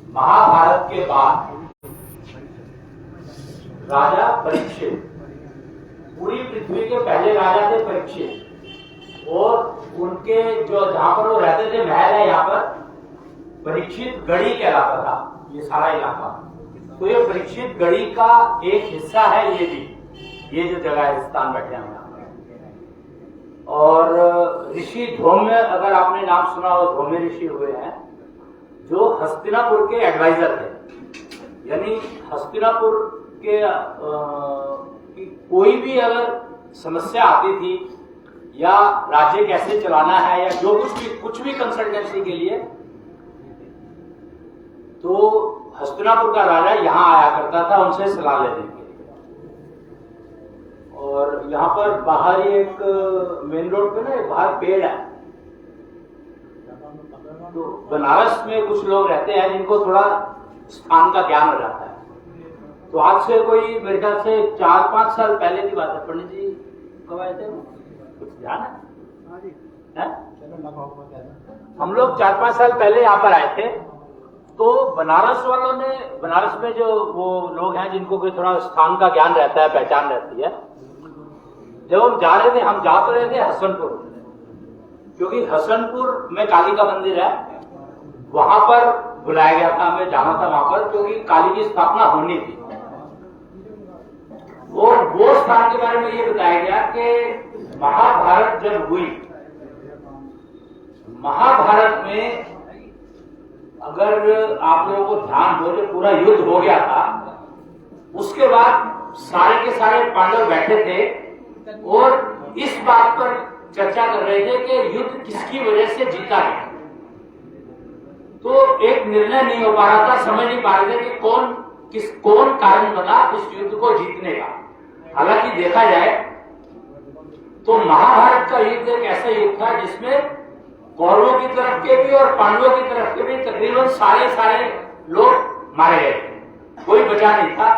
महाभारत के बाद राजा परीक्षित, पूरी पृथ्वी के पहले राजा थे परीक्षित, और उनके जो जहां पर वो रहते थे महल है यहाँ पर परीक्षित गढ़ी कहलाता था ये सारा इलाका। तो ये परीक्षित गढ़ी का एक हिस्सा है ये भी, ये जो जगह है स्थान बैठे हैं यहाँ पर। और ऋषि धौम्य, अगर आपने नाम सुना हो, धौम्य ऋषि हुए हैं जो हस्तिनापुर के एडवाइजर थे। यानी हस्तिनापुर के कोई भी अगर समस्या आती थी या राज्य कैसे चलाना है या जो कुछ भी कंसल्टेंसी के लिए, तो हस्तिनापुर का राजा यहाँ आया करता था उनसे सलाह लेने के लिए। और यहाँ पर बाहर ही एक मेन रोड पे ना बाहर पेड़ है, तो बनारस में कुछ लोग रहते हैं जिनको थोड़ा स्थान का ज्ञान हो जाता है। तो आज से कोई मेरे ख्याल से 4-5 साल पहले की बात है। पंडित जी कब आए थे, कुछ ध्यान है? हम लोग 4-5 साल पहले यहाँ पर आए थे। तो बनारस वालों ने, बनारस में जो वो लोग हैं जिनको कोई थोड़ा स्थान का ज्ञान रहता है, पहचान रहती है, जब हम जा रहे थे, हम जा तो रहे थे हसनपुर, क्योंकि हसनपुर में काली का मंदिर है, वहां पर बुलाया गया था, हमें जाना था वहां पर, क्योंकि काली की स्थापना होनी थी। और वो स्थान के बारे में ये बताया गया कि महाभारत जब हुई, महाभारत में अगर आप लोगों को ध्यान हो, जो पूरा युद्ध हो गया था, उसके बाद सारे के सारे पांडव बैठे थे और इस बात पर चर्चा कर रहे थे कि युद्ध किसकी वजह से जीता है। तो एक निर्णय नहीं हो पा रहा था, समझ नहीं पा रहे थे कि कौन कारण बना इस युद्ध को जीतने का। हालांकि देखा जाए तो महाभारत का युद्ध एक ऐसा युद्ध था जिसमें कौरवों की तरफ के भी और पांडवों की तरफ के भी तकरीबन सारे लोग मारे गए थे, कोई बचा नहीं था।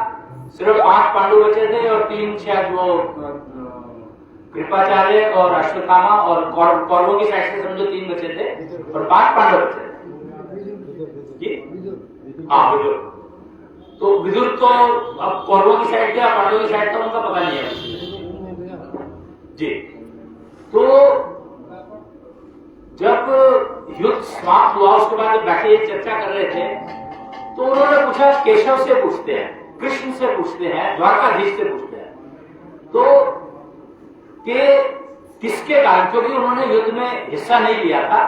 सिर्फ 5 पांडव बचे थे और 3 शायद वो कृपाचार्य और अश्वत्थामा, और कौरवों की साइड से समझो 3 बचे थे और 5 पांडव बचे थे। हाँ, विदुर। तो विदुर तो अब कौरवों की साइड था, पांडवों की साइड था, उनका पता नहीं है जी। तो जब युद्ध समाप्त हुआ, उसके बाद बैठे चर्चा कर रहे थे, तो उन्होंने पूछा, केशव से पूछते हैं, कृष्ण से पूछते हैं, द्वारकाधीश से पूछते हैं, तो कि किसके कारण, क्योंकि उन्होंने युद्ध में हिस्सा नहीं लिया था,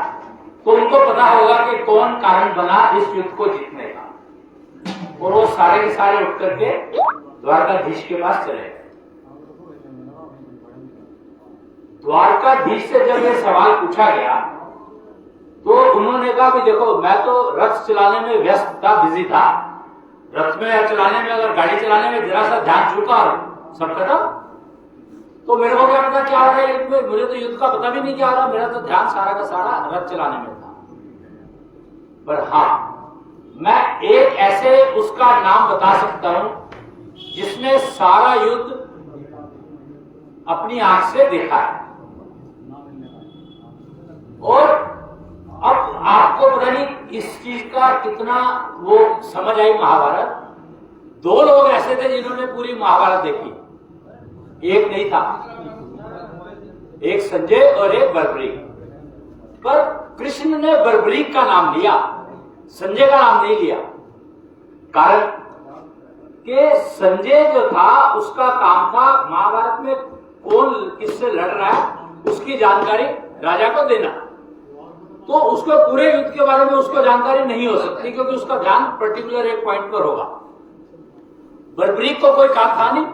तो उनको पता होगा कि कौन कारण बना इस युद्ध को जीतने का। और वो सारे के सारे उठ करके द्वारकाधीश के पास चले गए। द्वारकाधीश से जब ये सवाल पूछा गया तो उन्होंने कहा कि देखो, मैं तो रथ चलाने में व्यस्त था, बिजी था। रथ में चलाने में, अगर गाड़ी चलाने में जरा सा ध्यान चूका सब खत्म। तो मेरे को क्या पता क्या हो रहा है युद्ध में, मुझे तो युद्ध का पता भी नहीं क्या हो रहा, मेरा तो ध्यान सारा का सारा रथ चलाने में था। पर हाँ, मैं एक ऐसे उसका नाम बता सकता हूं जिसने सारा युद्ध अपनी आंख से देखा है। और अब आपको पता नहीं इस चीज का कितना वो समझ आई महाभारत। 2 लोग ऐसे थे जिन्होंने पूरी महाभारत देखी, एक नहीं था, एक संजय और एक बर्बरीक। पर कृष्ण ने बर्बरीक का नाम लिया, संजय का नाम नहीं लिया। कारण कि संजय जो था उसका काम था महाभारत में कौन किससे लड़ रहा है उसकी जानकारी राजा को देना। तो उसको पूरे युद्ध के बारे में उसको जानकारी नहीं हो सकती, क्योंकि उसका ध्यान पर्टिकुलर एक पॉइंट पर होगा। बर्बरीक को कोई काम था नहीं,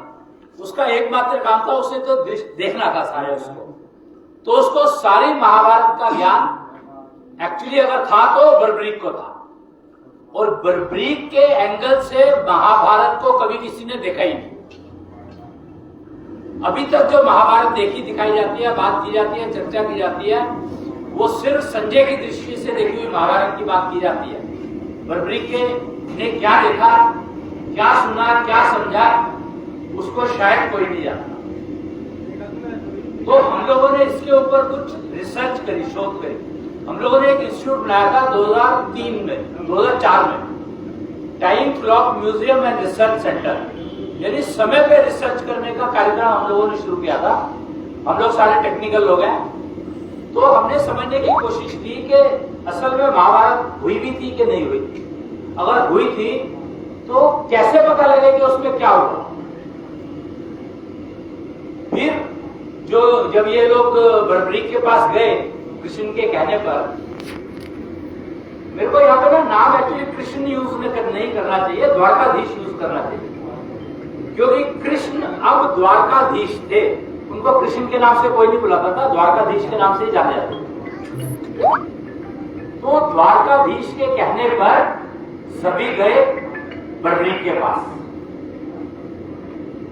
उसका एकमात्र काम था उसे तो देखना था सारे उसको। तो उसको सारी महाभारत का ज्ञान एक्चुअली अगर था तो बर्बरीक को था। और बर्बरीक के एंगल से महाभारत को कभी किसी ने देखा ही नहीं। अभी तक जो महाभारत देखी दिखाई जाती है, बात की जाती है, चर्चा की जाती है, वो सिर्फ संजय की दृष्टि से देखी हुई महाभारत की बात की जाती है। बर्बरीक ने क्या देखा, क्या सुना, क्या समझा, उसको शायद कोई नहीं जानता। तो हम लोगों ने इसके ऊपर कुछ रिसर्च करी, शोध करी। हम लोगों ने एक इंस्टीट्यूट बनाया था 2003 में, 2004 में, time clock museum and research centre, यानी समय पे रिसर्च करने का कार्यक्रम हम लोगों ने शुरू किया था। हम लोग सारे टेक्निकल लोग हैं, तो हमने समझने की कोशिश की कि असल में महाभारत हुई भी थी कि नहीं हुई थी। अगर हुई थी तो कैसे पता लगे कि उसमें क्या हुआ। फिर जब ये लोग बर्बरीक के पास गए कृष्ण के कहने पर, मेरे को यहाँ पे ना नाम एक्चुअली कृष्ण यूज नहीं करना चाहिए, द्वारकाधीश यूज करना चाहिए, क्योंकि कृष्ण अब द्वारकाधीश थे। उनको कृष्ण के नाम से कोई नहीं बुलाता था, द्वारकाधीश के नाम से ही जाने जाते। तो द्वारकाधीश के कहने पर सभी गए बर्बरीक के पास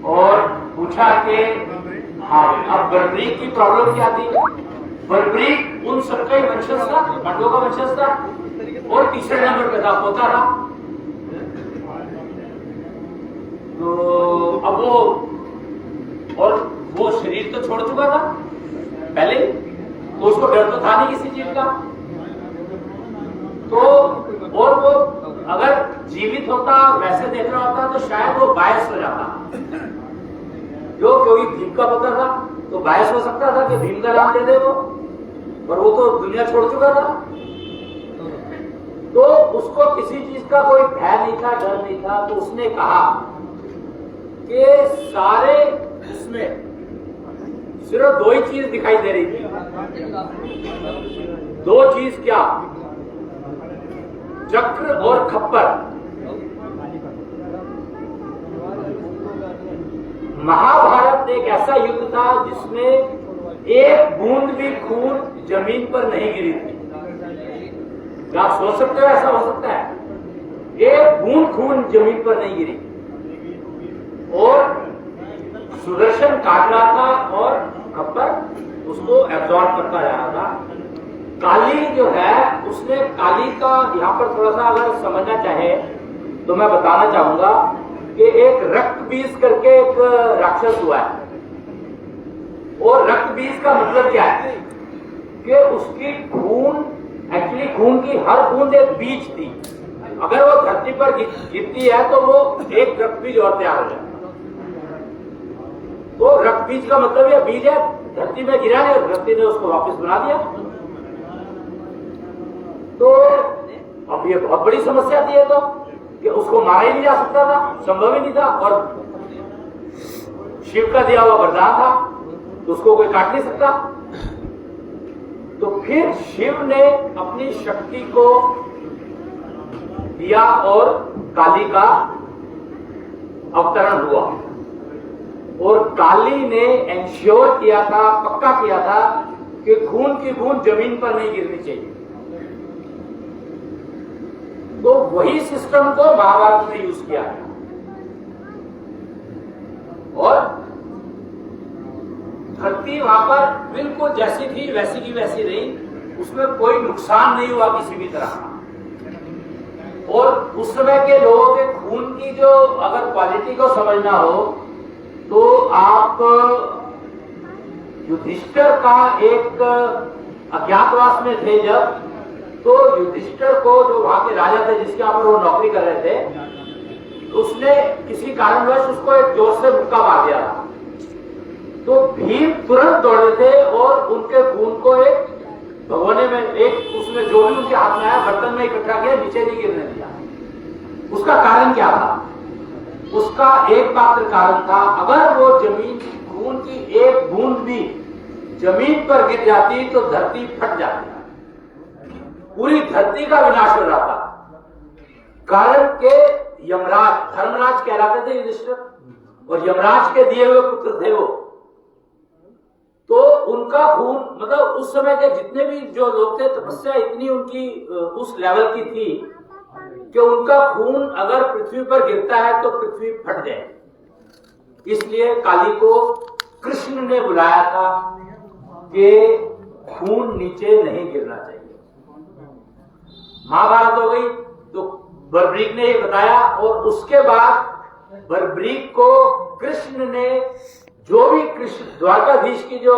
और पूछा कि हाँ, अब बर्बरीक की प्रॉब्लम क्या थी। बर्बरीक उन सबका ही वंशज था, पांडवों का वंशज था और तीसरे नंबर पे था, पोता था। तो अब वो शरीर तो छोड़ चुका था पहले, तो उसको डर तो था नहीं किसी चीज का। तो और वो अगर जीवित होता, वैसे देख रहा होता, तो शायद वो बायस हो जाता, क्योंकि भीम का पुत्र था, तो बायस हो सकता था कि भीम का नाम ले दे वो, पर वो तो दुनिया छोड़ चुका था। तो उसको किसी चीज का कोई भय नहीं था, डर नहीं था। तो उसने कहा कि सारे उसमें सिर्फ दो ही चीज दिखाई दे रही थी। दो चीज क्या? चक्र और खप्पर। महाभारत एक ऐसा युद्ध था जिसमें एक बूंद भी खून जमीन पर नहीं गिरी थी। क्या आप सोच सकते हो ऐसा हो सकता है? एक बूंद खून जमीन पर नहीं गिरी। और सुदर्शन काट रहा था और खप्पर उसको एब्जॉर्ब करता जा रहा था। काली जो है, उसने काली का यहाँ पर थोड़ा सा अगर समझना चाहे तो मैं बताना चाहूंगा कि एक रक्त बीज करके एक राक्षस हुआ है। और रक्त बीज का मतलब क्या है कि उसकी खून, एक्चुअली खून की हर बूंद एक बीज थी। अगर वो धरती पर गिरती है तो वो एक रक्त बीज और तैयार हो जाए। तो रक्त बीज का मतलब यह बीज है, धरती में गिरा है और धरती ने उसको वापस बना दिया। तो अब ये बहुत बड़ी समस्या थी तो कि उसको मारा ही नहीं जा सकता था, संभव ही नहीं था। और शिव का दिया हुआ वरदान था तो उसको कोई काट नहीं सकता। तो फिर शिव ने अपनी शक्ति को दिया और काली का अवतरण हुआ। और काली ने एंश्योर किया था, पक्का किया था कि खून की बूंद जमीन पर नहीं गिरनी चाहिए। तो वही सिस्टम को महाभारत में यूज किया गया। और धरती वहां पर बिल्कुल जैसी थी वैसी की वैसी रही, उसमें कोई नुकसान नहीं हुआ किसी भी तरह का। और उस समय के लोगों के खून की जो अगर क्वालिटी को समझना हो तो आप युधिष्ठिर का एक अज्ञातवास में थे जब, तो युधिष्ठिर को जो वहां के राजा थे जिसके यहाँ पर वो नौकरी कर रहे थे, उसने किसी कारणवश उसको एक जोर से मुक्का मार दिया था। तो भीम तुरंत दौड़े थे और उनके खून को एक भगोने में, एक उसमें जो भी उनके हाथ में आया बर्तन में इकट्ठा किया, नीचे नहीं गिरने दिया। उसका कारण क्या था? उसका एक मात्र कारण था, अगर वो जमीन खून की एक बूंद भी जमीन पर गिर जाती तो धरती फट जाती, पूरी धरती का विनाश हो जाता। कारण के यमराज, धर्मराज कहलाते थे युधिष्ठिर, और यमराज के दिए हुए पुत्र थे वो। तो उनका खून, मतलब उस समय के जितने भी जो लोग थे, तपस्या इतनी उनकी उस लेवल की थी कि उनका खून अगर पृथ्वी पर गिरता है तो पृथ्वी फट जाए। इसलिए काली को कृष्ण ने बुलाया था कि खून नीचे नहीं गिरना चाहिए। महाभारत हो गई तो बर्बरीक ने ये बताया, और उसके बाद बर्बरीक को कृष्ण ने जो भी कृष्ण द्वारकाधीश की जो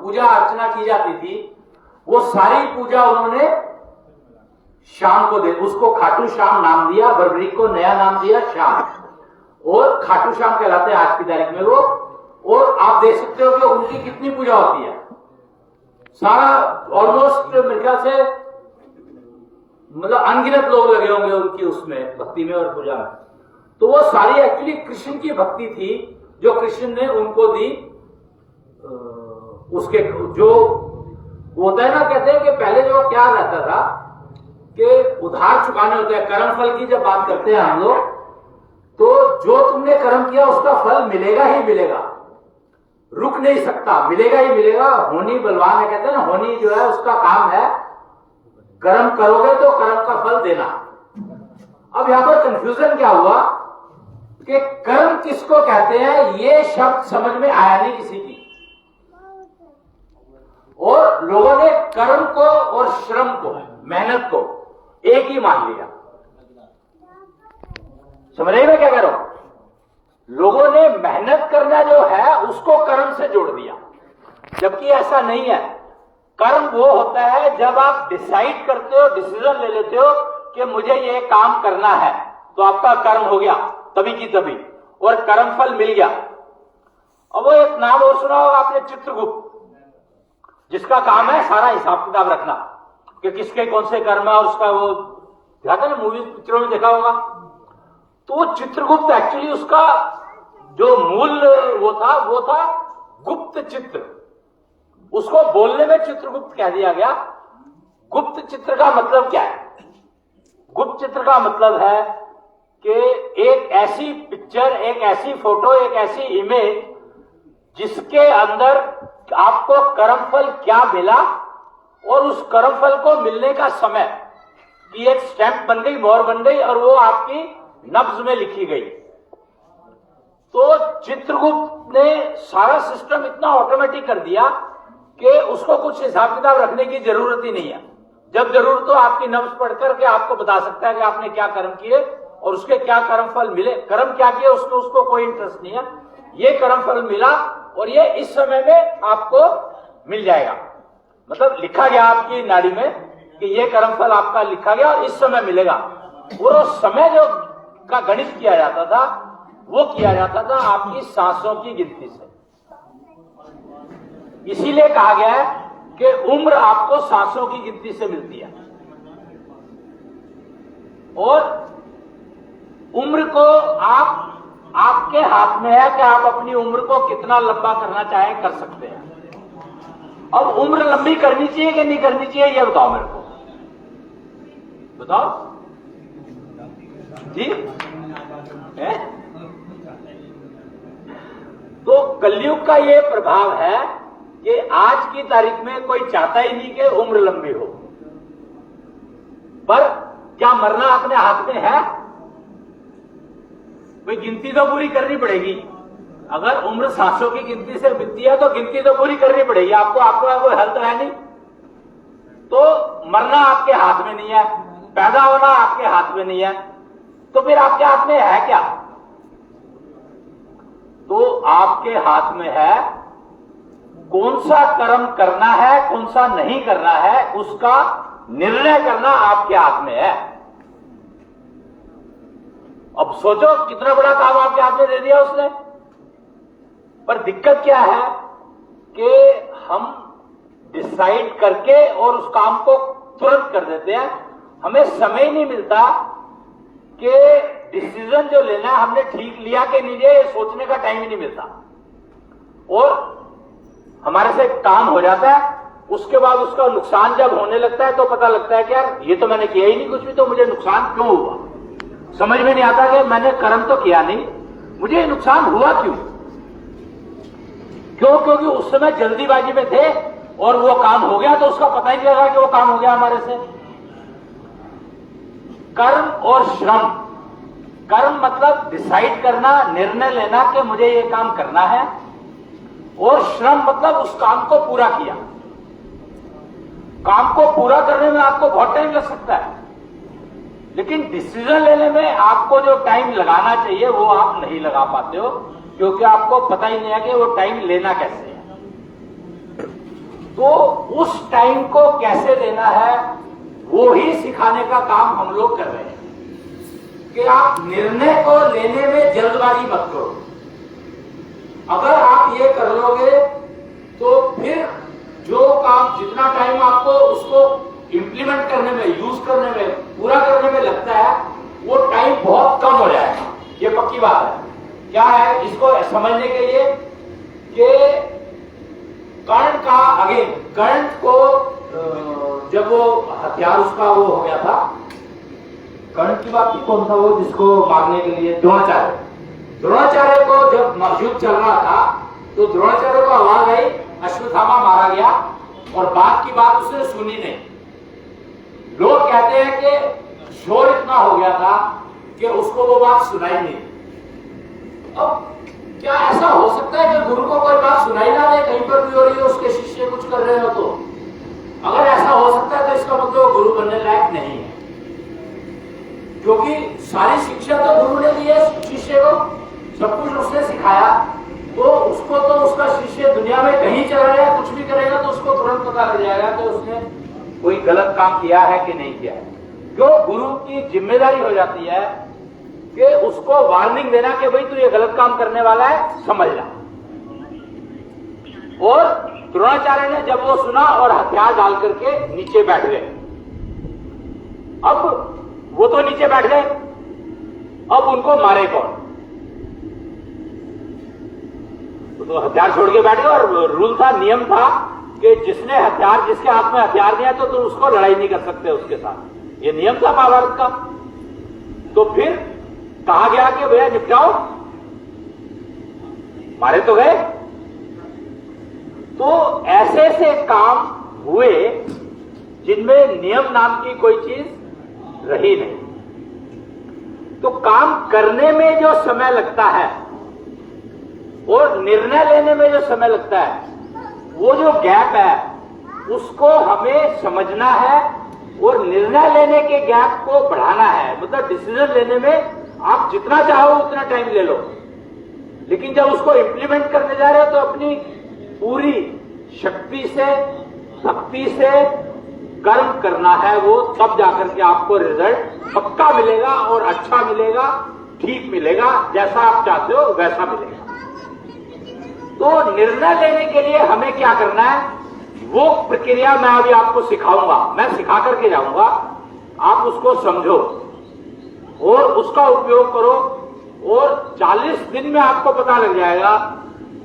पूजा अर्चना की जाती थी वो सारी पूजा उन्होंने श्याम को दे, उसको खाटू श्याम नाम दिया, बर्बरीक को नया नाम दिया श्याम, और खाटू श्याम कहलाते हैं आज की तारीख में वो। और आप देख सकते हो कि उनकी कितनी पूजा होती है, सारा ऑलमोस्ट मेरे ख्याल से मतलब अनगिनत लोग लगे होंगे उनकी उसमें भक्ति में और पूजा में। तो वो सारी एक्चुअली कृष्ण की भक्ति थी जो कृष्ण ने उनको दी। उसके जो होता है ना, कहते हैं कि पहले जो क्या रहता था कि उधार चुकाने होते हैं, कर्म फल की जब बात करते हैं हम लोग, तो जो तुमने कर्म किया उसका फल मिलेगा ही मिलेगा, रुक नहीं सकता, मिलेगा ही मिलेगा। होनी बलवान है, कहते हैं ना, होनी जो है उसका काम है कर्म करोगे तो कर्म का फल देना। अब यहां पर कंफ्यूजन क्या हुआ कि कर्म किसको कहते हैं ये शब्द समझ में आया नहीं किसी की, और लोगों ने कर्म को और श्रम को, मेहनत को एक ही मान लिया। समझ रहे मैं क्या कह रहा हूं? लोगों ने मेहनत करना जो है उसको कर्म से जोड़ दिया, जबकि ऐसा नहीं है। कर्म वो होता है जब आप डिसाइड करते हो, डिसीजन ले लेते हो कि मुझे ये काम करना है, तो आपका कर्म हो गया तभी की तभी, और कर्म फल मिल गया। अब वो एक नाम और सुना होगा आपने, चित्रगुप्त, जिसका काम है सारा हिसाब किताब रखना कि किसके कौन से कर्म है, उसका वो देखा ना मूवी पिक्चरों में देखा होगा। तो वो चित्रगुप्त एक्चुअली उसका जो मूल वो था गुप्त चित्र, उसको बोलने में चित्रगुप्त कह दिया गया। गुप्त चित्र का मतलब क्या है? गुप्त चित्र का मतलब है कि एक ऐसी पिक्चर, एक ऐसी फोटो, एक ऐसी इमेज जिसके अंदर आपको कर्मफल क्या मिला और उस कर्मफल को मिलने का समय की एक स्टैंप बन गई, मोहर बन गई, और वो आपकी नब्ज में लिखी गई। तो चित्रगुप्त ने सारा सिस्टम इतना ऑटोमेटिक कर दिया कि उसको कुछ हिसाब किताब रखने की जरूरत ही नहीं है। जब जरूरत हो आपकी नब्ज पढ़ करके आपको बता सकता है कि आपने क्या कर्म किए और उसके क्या कर्म फल मिले। कर्म क्या किए उसमें उसको कोई इंटरेस्ट नहीं है, ये कर्म फल मिला और ये इस समय में आपको मिल जाएगा, मतलब लिखा गया आपकी नाड़ी में कि ये कर्म फल आपका लिखा गया और इस समय मिलेगा। और उस समय जो का गणित किया जाता था वो किया जाता था आपकी सांसों की गिनती से। इसीलिए कहा गया है कि उम्र आपको सांसों की गिनती से मिलती है, और उम्र को आपके हाथ में है कि आप अपनी उम्र को कितना लंबा करना चाहें कर सकते हैं। अब उम्र लंबी करनी चाहिए कि नहीं करनी चाहिए ये बताओ मेरे को, बताओ जी है? तो कलयुग का ये प्रभाव है कि आज की तारीख में कोई चाहता ही नहीं कि उम्र लंबी हो, पर क्या मरना अपने हाथ में है? कोई गिनती तो पूरी करनी पड़ेगी। अगर उम्र सांसों की गिनती से मिलती है तो गिनती तो पूरी करनी पड़ेगी आपको, कोई हल तो है नहीं। तो मरना आपके हाथ में नहीं है, पैदा होना आपके हाथ में नहीं है, तो फिर आपके हाथ में है क्या? तो आपके हाथ में है कौन सा कर्म करना है, कौन सा नहीं करना है, उसका निर्णय करना आपके हाथ में है। अब सोचो कितना बड़ा काम आपके हाथ में दे दिया उसने। पर दिक्कत क्या है कि हम डिसाइड करके और उस काम को तुरंत कर देते हैं, हमें समय ही नहीं मिलता कि डिसीजन जो लेना है हमने ठीक लिया कि नहीं लिया, ये सोचने का टाइम ही नहीं मिलता। और हमारे से काम हो जाता है, उसके बाद उसका नुकसान जब होने लगता है तो पता लगता है कि यार ये तो मैंने किया ही नहीं कुछ भी, तो मुझे नुकसान क्यों हुआ? समझ में नहीं आता कि मैंने कर्म तो किया नहीं, मुझे नुकसान हुआ क्यों? क्योंकि उस समय जल्दीबाजी में थे और वो काम हो गया तो उसका पता ही नहीं लगा कि वो काम हो गया हमारे से। कर्म और श्रम, कर्म मतलब डिसाइड करना, निर्णय लेना कि मुझे ये काम करना है, और श्रम मतलब उस काम को पूरा किया। काम को पूरा करने में आपको बहुत टाइम लग सकता है, लेकिन डिसीजन लेने में आपको जो टाइम लगाना चाहिए वो आप नहीं लगा पाते हो, क्योंकि आपको पता ही नहीं है कि वो टाइम लेना कैसे है। तो उस टाइम को कैसे लेना है वो ही सिखाने का काम हम लोग कर रहे हैं कि आप निर्णय को लेने में जल्दबाजी मत करो। अगर आप ये कर लोगे तो फिर जो काम जितना टाइम आपको उसको इंप्लीमेंट करने में, यूज करने में, पूरा करने में लगता है, वो टाइम बहुत कम हो जाएगा। ये पक्की बात है। क्या है इसको समझने के लिए कि कर्ण का अगेन, कर्ण को जब वो हथियार उसका वो हो गया था, कर्ण की बात की कौन था वो जिसको मारने के लिए, द्रोणाचार्य को जब युद्ध चल रहा था तो द्रोणाचार्य को आवाज आई, अश्वत्थामा मारा गया और बात की बात उसने सुनी नहीं। लोग कहते हैं कि शोर इतना हो गया था कि उसको वो बात सुनाई नहीं। अब क्या ऐसा हो सकता है कि गुरु को कोई बात सुनाई ना दे, कहीं पर भी हो रही है, उसके शिष्य कुछ कर रहे हो तो? अगर ऐसा हो सकता है तो इसका मतलब गुरु बनने लायक नहीं है, क्योंकि सारी शिक्षा तो गुरु ने दी है शिष्य को, सब कुछ उसने सिखाया, तो उसको तो उसका शिष्य दुनिया में कहीं चला जाए, कुछ भी करेगा तो उसको तुरंत पता लग जाएगा कि उसने कोई गलत काम किया है कि नहीं किया है। क्यों? गुरु की जिम्मेदारी हो जाती है कि उसको वार्निंग देना कि भाई तू ये गलत काम करने वाला है, समझ ला। और द्रोणाचार्य ने जब वो सुना और हथियार डाल करके नीचे बैठ गए। अब वो तो नीचे बैठ गए, अब उनको मारे कौन? तो हथियार छोड़ के बैठ गए। और रूल था, नियम था कि जिसने हथियार, जिसके हाथ में हथियार दिया तो तुम उसको लड़ाई नहीं कर सकते उसके साथ। ये नियम था महाभारत का। तो फिर कहा गया कि भैया निपटाओ, मारे तो गए। तो ऐसे ऐसे काम हुए जिनमें नियम नाम की कोई चीज रही नहीं। तो काम करने में जो समय लगता है और निर्णय लेने में जो समय लगता है, वो जो गैप है उसको हमें समझना है और निर्णय लेने के गैप को बढ़ाना है। मतलब डिसीजन लेने में आप जितना चाहो उतना टाइम ले लो, लेकिन जब उसको इंप्लीमेंट करने जा रहे हो तो अपनी पूरी शक्ति से, शक्ति से कर्म करना है। वो तब जाकर के आपको रिजल्ट पक्का मिलेगा और अच्छा मिलेगा, ठीक मिलेगा, जैसा आप चाहते हो वैसा मिलेगा। तो निर्णय लेने के लिए हमें क्या करना है, वो प्रक्रिया मैं अभी आपको सिखाऊंगा, मैं सिखा करके जाऊंगा। आप उसको समझो और उसका उपयोग करो, और 40 दिन में आपको पता लग जाएगा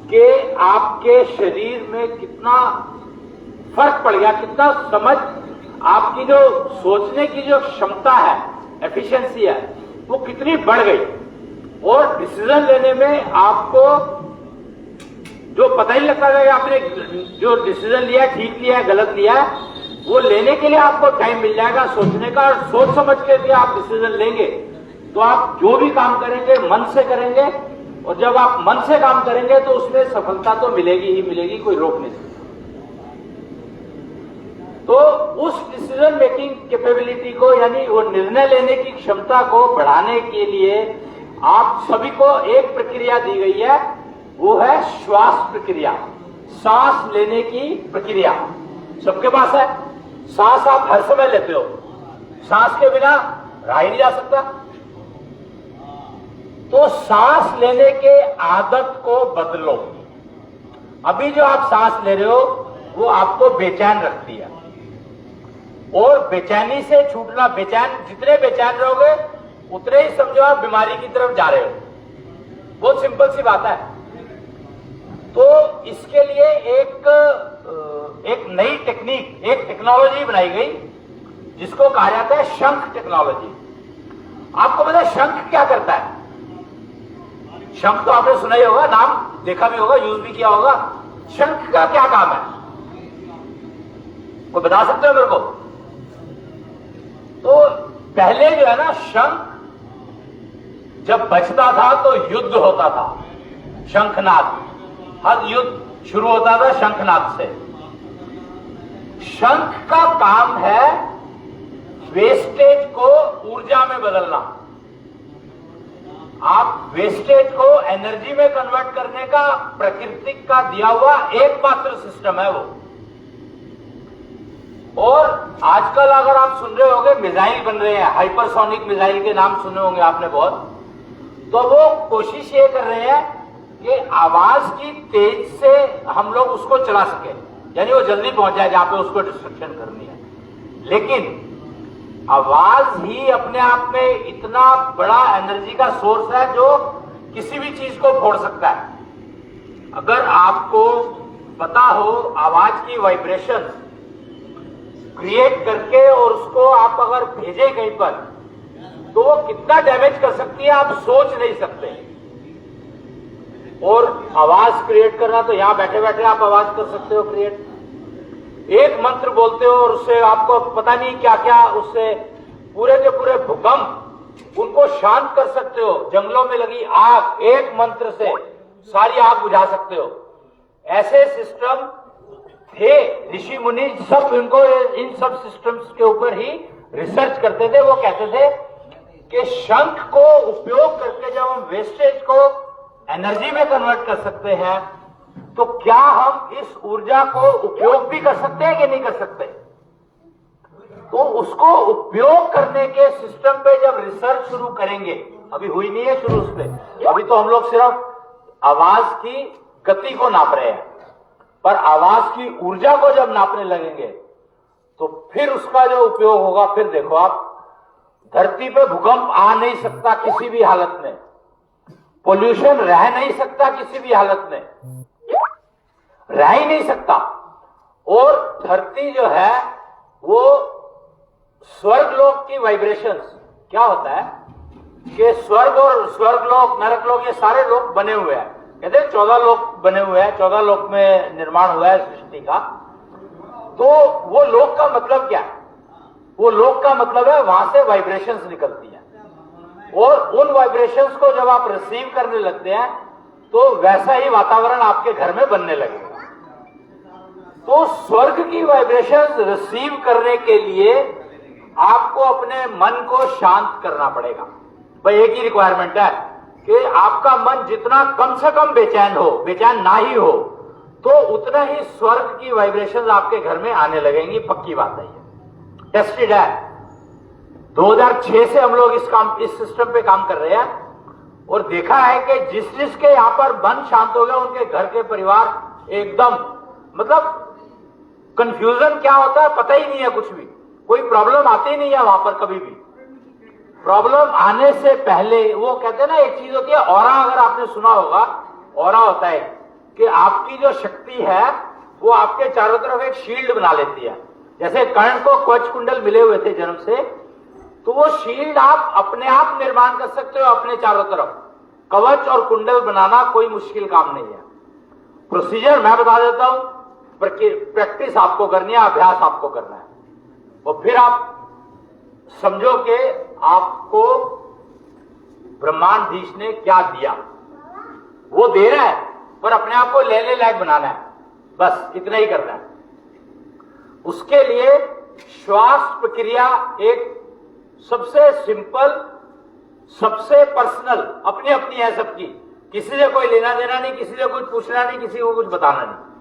कि आपके शरीर में कितना फर्क पड़ गया, कितना समझ, आपकी जो सोचने की जो क्षमता है, एफिशिएंसी है, वो कितनी बढ़ गई। और डिसीजन लेने में आपको जो पता ही लगता है कि आपने जो डिसीजन लिया, ठीक लिया है, गलत लिया है, वो लेने के लिए आपको टाइम मिल जाएगा सोचने का। और सोच समझ के भी आप डिसीजन लेंगे तो आप जो भी काम करेंगे मन से करेंगे, और जब आप मन से काम करेंगे तो उसमें सफलता तो मिलेगी ही मिलेगी, कोई रोक नहीं सकता। तो उस डिसीजन मेकिंग कैपेबिलिटी को, यानी वो निर्णय लेने की क्षमता को बढ़ाने के लिए आप सभी को एक प्रक्रिया दी गई है, वो है श्वास प्रक्रिया, सांस लेने की प्रक्रिया। सबके पास है सांस, आप हर समय लेते हो, सांस के बिना रहा ही नहीं जा सकता। तो सांस लेने के आदत को बदलो। अभी जो आप सांस ले रहे हो वो आपको बेचैन रखती है, और बेचैनी से छूटना, जितने बेचैन रहोगे उतने ही समझो आप बीमारी की तरफ जा रहे हो। बहुत सिंपल सी बात है। तो इसके लिए एक नई टेक्निक, एक टेक्नोलॉजी बनाई गई जिसको कहा जाता है शंख टेक्नोलॉजी। आपको पता है शंख क्या करता है? शंख तो आपने सुना ही होगा, नाम देखा भी होगा, यूज भी किया होगा। शंख का क्या काम है, कोई बता सकते हो मेरे को? तो पहले जो है ना, शंख जब बजता था तो युद्ध होता था, शंखनाद, हर युद्ध शुरू होता था शंखनाद से। शंख का काम है वेस्टेज को ऊर्जा में बदलना। आप वेस्टेज को एनर्जी में कन्वर्ट करने का प्रकृति का दिया हुआ एकमात्र सिस्टम है वो। और आजकल अगर आप सुन रहे होंगे मिसाइल बन रहे हैं, हाइपरसोनिक मिसाइल के नाम सुने होंगे आपने बहुत, तो वो कोशिश ये कर रहे हैं कि आवाज की तेज से हम लोग उसको चला सके, यानी वो जल्दी पहुंच जाए जहां पे उसको डिस्ट्रक्शन करनी है। लेकिन आवाज ही अपने आप में इतना बड़ा एनर्जी का सोर्स है जो किसी भी चीज को फोड़ सकता है। अगर आपको पता हो आवाज की वाइब्रेशन क्रिएट करके और उसको आप अगर भेजे कहीं पर, तो वो कितना डैमेज कर सकती है आप सोच नहीं सकते। और आवाज क्रिएट करना तो यहां बैठे बैठे आप आवाज कर सकते हो क्रिएट, एक मंत्र बोलते हो और उससे आपको पता नहीं क्या क्या, उससे पूरे के पूरे भूकंप उनको शांत कर सकते हो। जंगलों में लगी आग एक मंत्र से सारी आग बुझा सकते हो। ऐसे सिस्टम थे, ऋषि मुनि सब इनको इन सब सिस्टम्स के ऊपर ही रिसर्च करते थे। वो कहते थे कि शंख को उपयोग करके जब हम वेस्टेज को एनर्जी में कन्वर्ट कर सकते हैं, तो क्या हम इस ऊर्जा को उपयोग भी कर सकते हैं कि नहीं कर सकते। तो उसको उपयोग करने के सिस्टम पे जब रिसर्च शुरू करेंगे, अभी हुई नहीं है शुरू उस पे, अभी तो हम लोग सिर्फ आवाज की गति को नाप रहे हैं, पर आवाज की ऊर्जा को जब नापने लगेंगे तो फिर उसका जो उपयोग होगा, फिर देखो आप, धरती पे भूकंप आ नहीं सकता किसी भी हालत में, पोल्यूशन रह नहीं सकता किसी भी हालत में, रह ही नहीं सकता। और धरती जो है वो स्वर्गलोक की वाइब्रेशंस, क्या होता है कि स्वर्ग और स्वर्गलोक, नरकलोक, ये सारे लोक बने हुए हैं। कहते हैं 14 लोक बने हुए हैं, 14 लोक में निर्माण हुआ है सृष्टि का। तो वो लोक का मतलब क्या है? वो लोक का मतलब है वहां से वाइब्रेशंस निकलती हैं, और उन वाइब्रेशंस को जब आप रिसीव करने लगते हैं तो वैसा ही वातावरण आपके घर में बनने लगेगा। तो स्वर्ग की वाइब्रेशंस रिसीव करने के लिए आपको अपने मन को शांत करना पड़ेगा। भाई एक ही रिक्वायरमेंट है कि आपका मन जितना कम से कम बेचैन हो, बेचैन ना ही हो, तो उतना ही स्वर्ग की वाइब्रेशंस आपके घर में आने लगेंगी। पक्की बात है, ये टेस्टेड है। 2006 से हम लोग इस सिस्टम पे काम कर रहे हैं और देखा है कि जिसके यहां पर मन शांत हो गया, उनके घर के परिवार एकदम, मतलब कंफ्यूजन क्या होता है पता ही नहीं है, कुछ भी कोई प्रॉब्लम आती ही नहीं है वहां पर कभी भी। प्रॉब्लम आने से पहले, वो कहते हैं ना एक चीज होती है ऑरा, अगर आपने सुना होगा, ऑरा होता है कि आपकी जो शक्ति है वो आपके चारों तरफ एक शील्ड बना लेती है। जैसे कर्ण को कवच कुंडल मिले हुए थे जन्म से, तो वो शील्ड आप अपने आप निर्माण कर सकते हो अपने चारों तरफ। कवच और कुंडल बनाना कोई मुश्किल काम नहीं है। प्रोसीजर मैं बता देता हूं, प्रैक्टिस आपको करनी है, अभ्यास आपको करना है, और फिर आप समझो कि आपको ब्रह्मांडधीश ने क्या दिया। वो दे रहा है पर अपने आप को लेने लायक बनाना है, बस इतना ही करना है। उसके लिए श्वास प्रक्रिया एक सबसे सिंपल, सबसे पर्सनल अपनी अपनी है सबकी, किसी से कोई लेना देना नहीं, किसी से कुछ पूछना नहीं, किसी को कुछ बताना नहीं।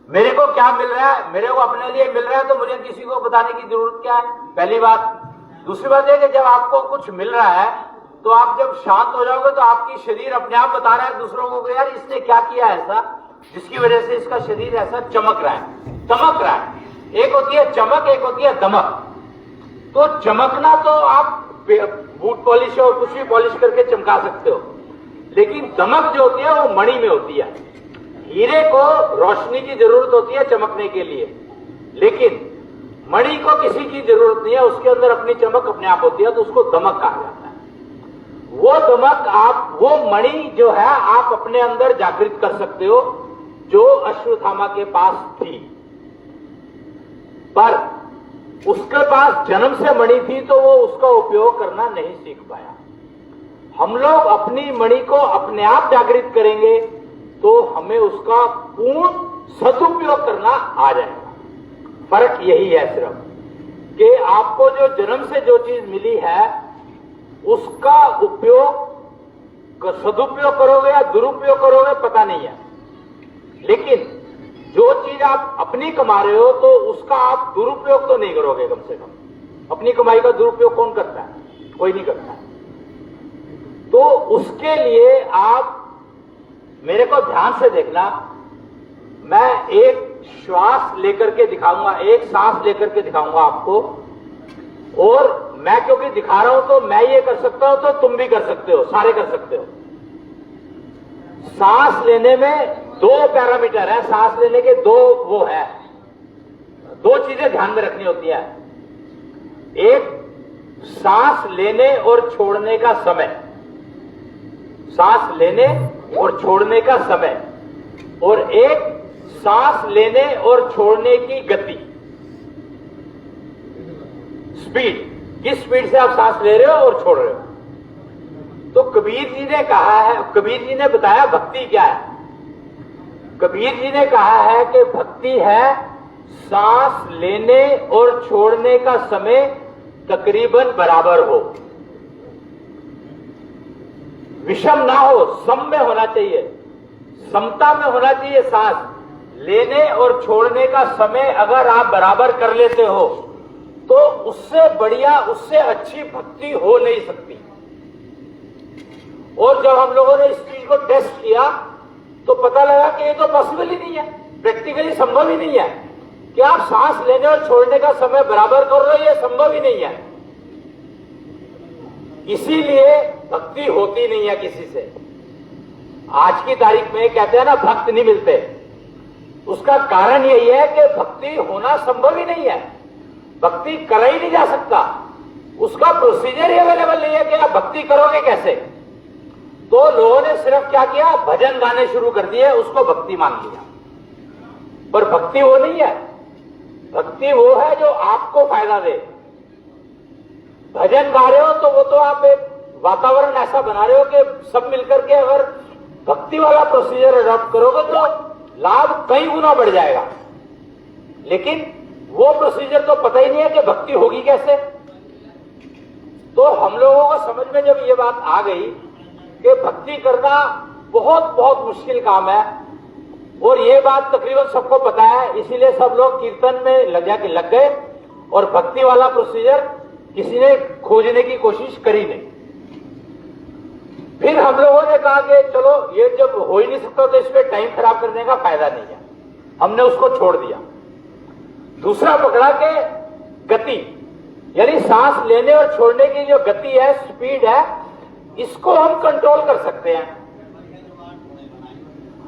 मेरे को क्या मिल रहा है, मेरे को अपने लिए मिल रहा है, तो मुझे किसी को बताने की जरूरत क्या है, पहली बात। दूसरी बात है कि जब आपको कुछ मिल रहा है तो आप जब शांत हो जाओगे तो आपकी शरीर अपने आप बता रहा है दूसरों को कि यार इसने क्या किया ऐसा जिसकी वजह से इसका शरीर ऐसा चमक रहा है, दमक रहा है। एक होती है चमक, एक होती है दमक। तो चमकना तो आप बूट पॉलिश और कुछ भी पॉलिश करके चमका सकते हो, लेकिन दमक जो होती है वो मणि में होती है। हीरे को रोशनी की जरूरत होती है चमकने के लिए, लेकिन मणि को किसी की जरूरत नहीं है, उसके अंदर अपनी चमक अपने आप होती है, तो उसको दमक कहा जाता है। वो दमक आप, वो मणि जो है आप अपने अंदर जागृत कर सकते हो, जो अश्वत्थामा के पास थी, पर उसके पास जन्म से मणि थी तो वो उसका उपयोग करना नहीं सीख पाया। हम लोग अपनी मणि को अपने आप जागृत करेंगे तो हमें उसका पूर्ण सदुपयोग करना आ जाएगा। फर्क यही है सिर्फ कि आपको जो जन्म से जो चीज मिली है उसका उपयोग, सदुपयोग करोगे या दुरुपयोग करोगे पता नहीं है, लेकिन जो चीज आप अपनी कमा रहे हो तो उसका आप दुरुपयोग तो नहीं करोगे। कम से कम अपनी कमाई का दुरुपयोग कौन करता है? कोई नहीं करता। तो उसके लिए आप मेरे को ध्यान से देखना, मैं एक श्वास लेकर के दिखाऊंगा, एक सांस लेकर के दिखाऊंगा आपको, और मैं क्योंकि दिखा रहा हूं तो मैं ये कर सकता हूं तो तुम भी कर सकते हो, सारे कर सकते हो। सांस लेने में दो पैरामीटर है, सांस लेने के दो वो है, दो चीजें ध्यान में रखनी होती है। एक सांस लेने और छोड़ने का समय, सांस लेने और छोड़ने का समय, और एक सांस लेने और छोड़ने की गति, स्पीड, किस स्पीड से आप सांस ले रहे हो और छोड़ रहे हो। तो कबीर जी ने कहा है, कबीर जी ने बताया भक्ति क्या है। कबीर जी ने कहा है कि भक्ति है सांस लेने और छोड़ने का समय तकरीबन बराबर हो, विषम ना हो, सम में होना चाहिए, समता में होना चाहिए। सांस लेने और छोड़ने का समय अगर आप बराबर कर लेते हो तो उससे बढ़िया, उससे अच्छी भक्ति हो नहीं सकती। और जब हम लोगों ने इस चीज को टेस्ट किया तो पता लगा कि ये तो पॉसिबल ही नहीं है, प्रैक्टिकली संभव ही नहीं है कि आप सांस लेने और छोड़ने का समय बराबर कर रहे हो, ये संभव ही नहीं है। इसीलिए भक्ति होती नहीं है किसी से। आज की तारीख में कहते हैं ना भक्त नहीं मिलते, उसका कारण यही है कि भक्ति होना संभव ही नहीं है, भक्ति करा ही नहीं जा सकता, उसका प्रोसीजर ही अवेलेबल नहीं है कि आप भक्ति करोगे कैसे। तो लोगों ने सिर्फ क्या किया, भजन गाने शुरू कर दिए, उसको भक्ति मान लिया। पर भक्ति वो नहीं है, भक्ति वो है जो आपको फायदा दे। भजन गा रहे हो तो वो तो आप एक वातावरण ऐसा बना रहे हो कि सब मिलकर के अगर भक्ति वाला प्रोसीजर अडॉप्ट करोगे तो लाभ कई गुना बढ़ जाएगा। लेकिन वो प्रोसीजर तो पता ही नहीं है कि भक्ति होगी कैसे। तो हम लोगों को समझ में जब ये बात आ गई कि भक्ति करना बहुत बहुत मुश्किल काम है, और ये बात तकरीबन सबको पता है, इसीलिए सब लोग कीर्तन में लग गए और भक्ति वाला प्रोसीजर किसी ने खोजने की कोशिश करी नहीं। फिर हम लोगों ने कहा कि चलो ये जब हो ही नहीं सकता तो इसमें टाइम खराब करने का फायदा नहीं है, हमने उसको छोड़ दिया। दूसरा पकड़ा के गति, यानी सांस लेने और छोड़ने की जो गति है, स्पीड है, इसको हम कंट्रोल कर सकते हैं।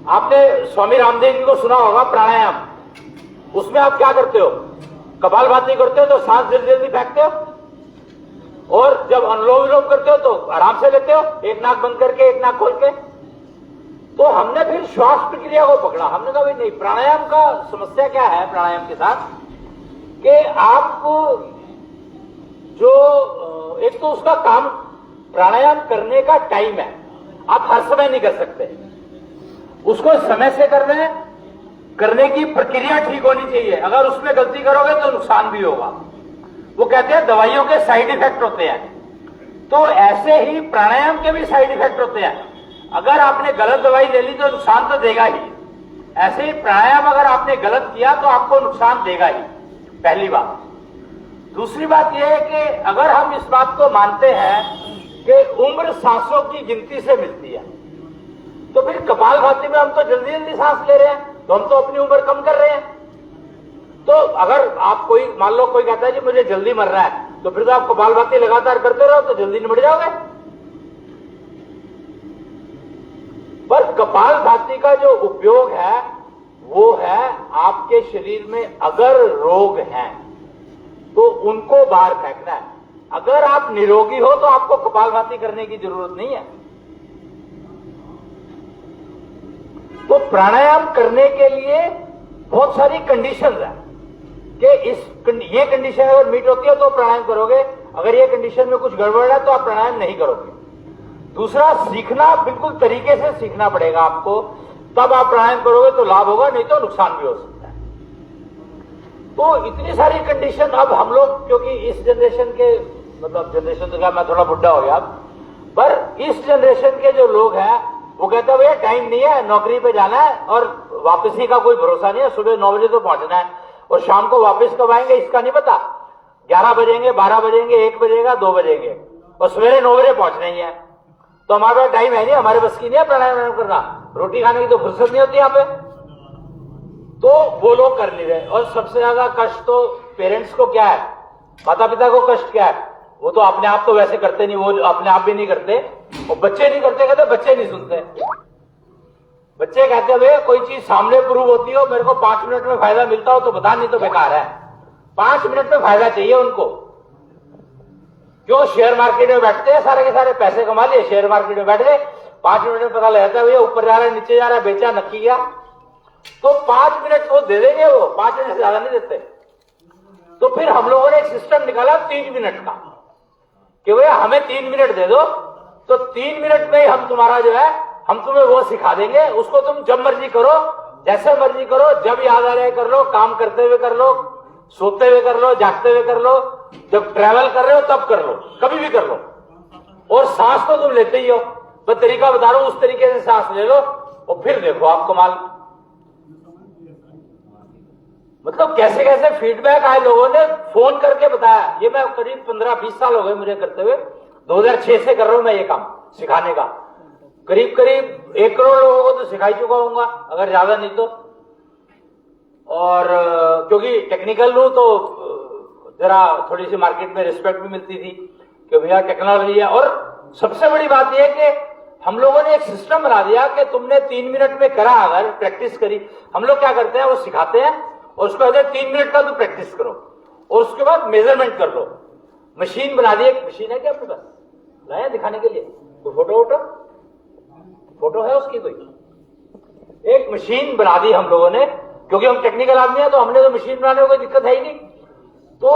आपने स्वामी रामदेव जी को सुना होगा प्राणायाम, उसमें आप क्या करते हो, कपालभाति करते हो तो सांस जल्दी जल्दी फेंकते हो, और जब अनुलोम विलोम करते हो तो आराम से लेते हो, एक नाक बंद करके एक नाक खोल के। तो हमने फिर श्वास प्रक्रिया को पकड़ा, हमने कहा भाई नहीं, प्राणायाम का समस्या क्या है प्राणायाम के साथ कि आपको जो एक तो उसका काम प्राणायाम करने का टाइम है, आप हर समय नहीं कर सकते, उसको समय से करने की प्रक्रिया ठीक होनी चाहिए। अगर उसमें गलती करोगे तो नुकसान भी होगा। वो कहते हैं दवाइयों के साइड इफेक्ट होते हैं, तो ऐसे ही प्राणायाम के भी साइड इफेक्ट होते हैं। अगर आपने गलत दवाई ले ली तो नुकसान तो देगा ही, ऐसे ही प्राणायाम अगर आपने गलत किया तो आपको नुकसान देगा ही, पहली बात। दूसरी बात यह है कि अगर हम इस बात को मानते हैं कि उम्र सांसों की गिनती से मिलती है, तो फिर कपालभाति में हम तो जल्दी जल्दी सांस ले रहे हैं, तो हम तो अपनी उम्र कम कर रहे हैं। तो अगर आप कोई मान लो कोई कहता है कि मुझे जल्दी मर रहा है, तो फिर तो आप कपालभाति लगातार करते रहो तो जल्दी नहीं मर जाओगे। पर कपालभाति का जो उपयोग है वो है आपके शरीर में अगर रोग हैं तो उनको बाहर फेंकना है। अगर आप निरोगी हो तो आपको कपालभाति करने की जरूरत नहीं है। तो प्राणायाम करने के लिए बहुत सारी कंडीशंस है कि ये कंडीशन अगर मीट होती है तो प्राणायाम करोगे, अगर ये कंडीशन में कुछ गड़बड़ है तो आप प्राणायाम नहीं करोगे। दूसरा, सीखना, बिल्कुल तरीके से सीखना पड़ेगा आपको, तब आप प्राणायाम करोगे तो लाभ होगा, नहीं तो नुकसान भी हो सकता है। तो इतनी सारी कंडीशन अब हम लोग, क्योंकि इस जनरेशन के, मतलब जनरेशन तो क्या, मैं थोड़ा बुढ़ा हो गया अब, पर इस जनरेशन के जो लोग हैं वो कहते हैं भैया टाइम नहीं है, नौकरी पे जाना है और वापसी का कोई भरोसा नहीं है। सुबह 9 बजे तो पहुंचना है और शाम को वापस कब आएंगे इसका नहीं पता। 11 बजेंगे, 12 बजेंगे, 1 बजेगा, 2 बजेंगे और सवेरे 9 बजे पहुंचना ही है। तो हमारे पास टाइम है नहीं, हमारे बस की नहीं है प्राणायाम करना। रोटी खाने की तो फुर्सत नहीं होती यहाँ पे, तो वो लोग कर नहीं रहे। और सबसे ज्यादा कष्ट तो पेरेंट्स को क्या है, माता पिता को कष्ट क्या है, वो तो अपने आप तो वैसे करते नहीं, वो अपने आप भी नहीं करते और बच्चे नहीं करते, कहते बच्चे नहीं सुनते। बच्चे कहते हैं कोई चीज सामने प्रूव होती हो, मेरे को 5 मिनट में फायदा मिलता हो तो बता, नहीं तो बेकार है। 5 मिनट में फायदा चाहिए उनको। क्यों? शेयर मार्केट में बैठते हैं, सारे के सारे पैसे कमा लिए, शेयर मार्केट में बैठ गए, 5 मिनट में पता लग जाता है भैया ऊपर जा रहा है, नीचे जा रहा है, बेचा नक्की गया। तो 5 मिनट वो दे देंगे, वो 5 मिनट से ज्यादा नहीं देते। तो फिर हम लोगों ने एक सिस्टम निकाला 3 मिनट का, कि भैया हमें 3 मिनट दे दो, तो 3 मिनट में ही हम तुम्हारा जो है, हम तुम्हें वो सिखा देंगे। उसको तुम जब मर्जी करो, जैसे मर्जी करो, जब याद आ रहा है कर लो, काम करते हुए कर लो, सोते हुए कर लो, जागते हुए कर लो, जब ट्रैवल कर रहे हो तब कर लो, कभी भी कर लो। और सांस तो तुम लेते ही हो, मैं तरीका बता रहा हूं, उस तरीके से सांस ले लो और फिर देखो आप कमाल। मतलब कैसे कैसे फीडबैक आए, लोगों ने फोन करके बताया। ये मैं करीब 15-20 साल हो गए मुझे करते हुए, 2006 से कर रहा हूं मैं ये काम सिखाने का। करीब करीब 1 करोड़ लोगों को तो सिखा ही चुका हूंगा, अगर ज्यादा नहीं तो। और क्योंकि टेक्निकल हूं तो जरा थोड़ी सी मार्केट में रिस्पेक्ट भी मिलती थी कि भैया टेक्नोलॉजी है। और सबसे बड़ी बात यह है कि हम लोगों ने एक सिस्टम बना दिया कि तुमने 3 मिनट में करा, अगर प्रैक्टिस करी। हम लोग क्या करते हैं, वो सिखाते हैं और उसको कहते हैं 3 मिनट का तो प्रैक्टिस करो और उसके बाद मेजरमेंट कर लो। मशीन बना दी, एक मशीन है क्या आपके पास, लाया दिखाने के लिए? कोई फोटो है उसकी? कोई एक मशीन बना दी हम लोगों ने, क्योंकि हम टेक्निकल आदमी हैं, तो हमने तो मशीन बनाने में कोई दिक्कत है ही नहीं। तो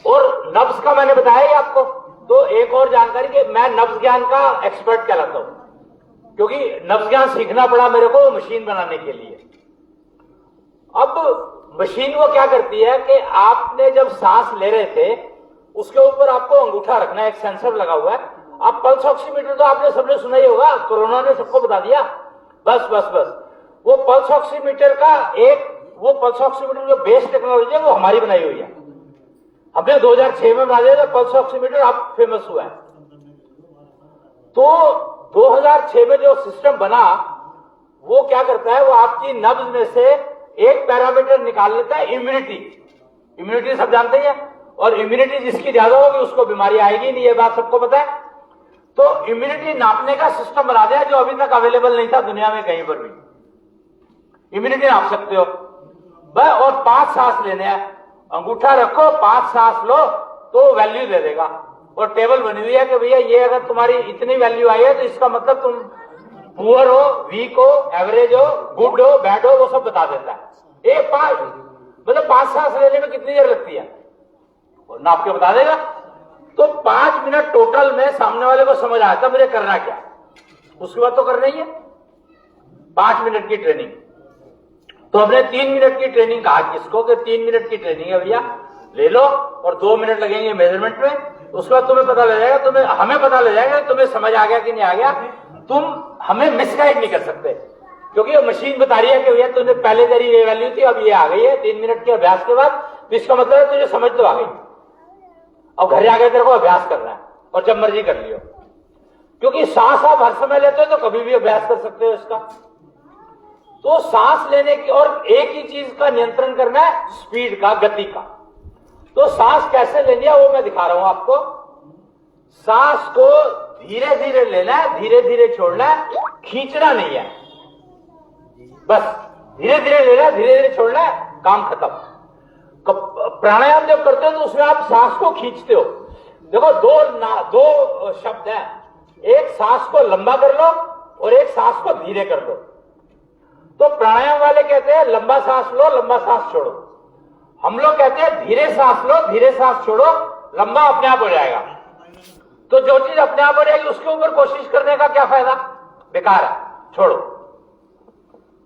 और नब्ज का मैंने बताया ही आपको। तो एक और जानकारी कि मैं नब्ज ज्ञान का एक्सपर्ट कहलाता हूं, क्योंकि नब्ज ज्ञान सीखना पड़ा मेरे को मशीन बनाने के लिए। अब मशीन वो क्या करती है कि आपने जब सांस ले रहे थे, उसके ऊपर आपको अंगूठा रखना है, एक सेंसर लगा हुआ है। आप पल्स ऑक्सीमीटर तो आपने सबने सुना ही होगा, कोरोना ने सबको बता दिया। बस वो पल्स ऑक्सीमीटर का वो पल्स ऑक्सीमीटर जो बेस टेक्नोलॉजी है वो हमारी बनाई हुई है। हमने 2006 में बना दिया था पल्स ऑक्सीमीटर, अब फेमस हुआ है। तो 2006 में जो सिस्टम बना वो क्या करता है, वो आपकी नब्ज में से एक पैरामीटर निकाल लेता है, इम्यूनिटी सब जानते हैं। और इम्यूनिटी जिसकी ज्यादा होगी उसको बीमारी आएगी नहीं, ये बात सबको पता है। तो इम्यूनिटी नापने का सिस्टम बना दिया जो अभी तक अवेलेबल नहीं था दुनिया में कहीं पर भी। इम्यूनिटी नाप सकते हो बस, और 5 सांस लेने हैं, अंगूठा रखो, 5 सांस लो तो वैल्यू दे देगा। और टेबल बनी हुई है कि भैया ये अगर तुम्हारी इतनी वैल्यू आई है तो इसका मतलब तुम पुअर हो, वीक हो, एवरेज हो, गुड हो, बैड हो, वो सब बता देता है। 5 सांस लेने में कितनी देर लगती है नाप के बता देगा। तो 5 मिनट टोटल में सामने वाले को समझ आया था मुझे करना क्या, उसके बाद तो करना ही है। 5 मिनट की ट्रेनिंग, तो हमने 3 मिनट की ट्रेनिंग कहा किसको, कि 3 मिनट की ट्रेनिंग है भैया, ले लो और 2 मिनट लगेंगे मेजरमेंट में। उसके बाद तुम्हें पता लग जाएगा, हमें पता लग जाएगा तुम्हें समझ आ गया कि नहीं आ गया। तुम हमें मिसगाइड नहीं कर सकते, क्योंकि मशीन बता रही है कि भैया तुमने पहले तेरी ये वैल्यू थी, अब ये आ गई है 3 मिनट के अभ्यास के बाद। तो इसका मतलब है तुझे समझ तो आ गई, अब घर जाकर तेरे को अभ्यास करना है और जब मर्जी कर लियो। क्योंकि सांस आप हर समय लेते हो तो कभी भी अभ्यास कर सकते हो इसका। तो सांस लेने की, और एक ही चीज का नियंत्रण करना है, स्पीड का, गति का। तो सांस कैसे लेनी है वो मैं दिखा रहा हूं आपको। सांस को धीरे धीरे लेना है, धीरे धीरे छोड़ना है, खींचना नहीं है, बस धीरे धीरे लेना है, धीरे धीरे छोड़ना है, काम खत्म। प्राणायाम जब करते हो तो उसमें आप सांस को खींचते हो। देखो दो शब्द हैं, एक सांस को लंबा कर लो और एक सांस को धीरे कर लो। तो प्राणायाम वाले कहते हैं लंबा सांस लो, लंबा सांस छोड़ो। हम लोग कहते हैं धीरे सांस लो, धीरे सांस छोड़ो, लंबा अपने आप हो जाएगा। तो जो चीज अपने आप हो जाएगी उसके ऊपर कोशिश करने का क्या फायदा, बेकार है, छोड़ो।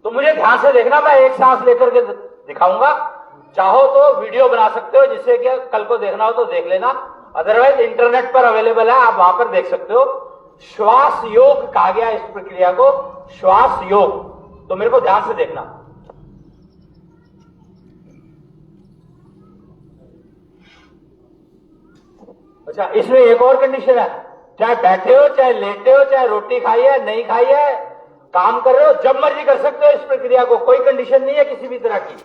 तो मुझे ध्यान से देखना, मैं एक सांस लेकर के दिखाऊंगा। चाहो तो वीडियो बना सकते हो, जिससे कि कल को देखना हो तो देख लेना, अदरवाइज इंटरनेट पर अवेलेबल है, आप वहां पर देख सकते हो। श्वास योग कहा गया इस प्रक्रिया को, श्वास योग। तो मेरे को ध्यान से देखना। अच्छा, इसमें एक और कंडीशन है, चाहे बैठे हो, चाहे लेटे हो, चाहे रोटी खाई है नहीं खाई है, काम कर रहे हो, जब मर्जी कर सकते हो इस प्रक्रिया को, कोई कंडीशन नहीं है किसी भी तरह की।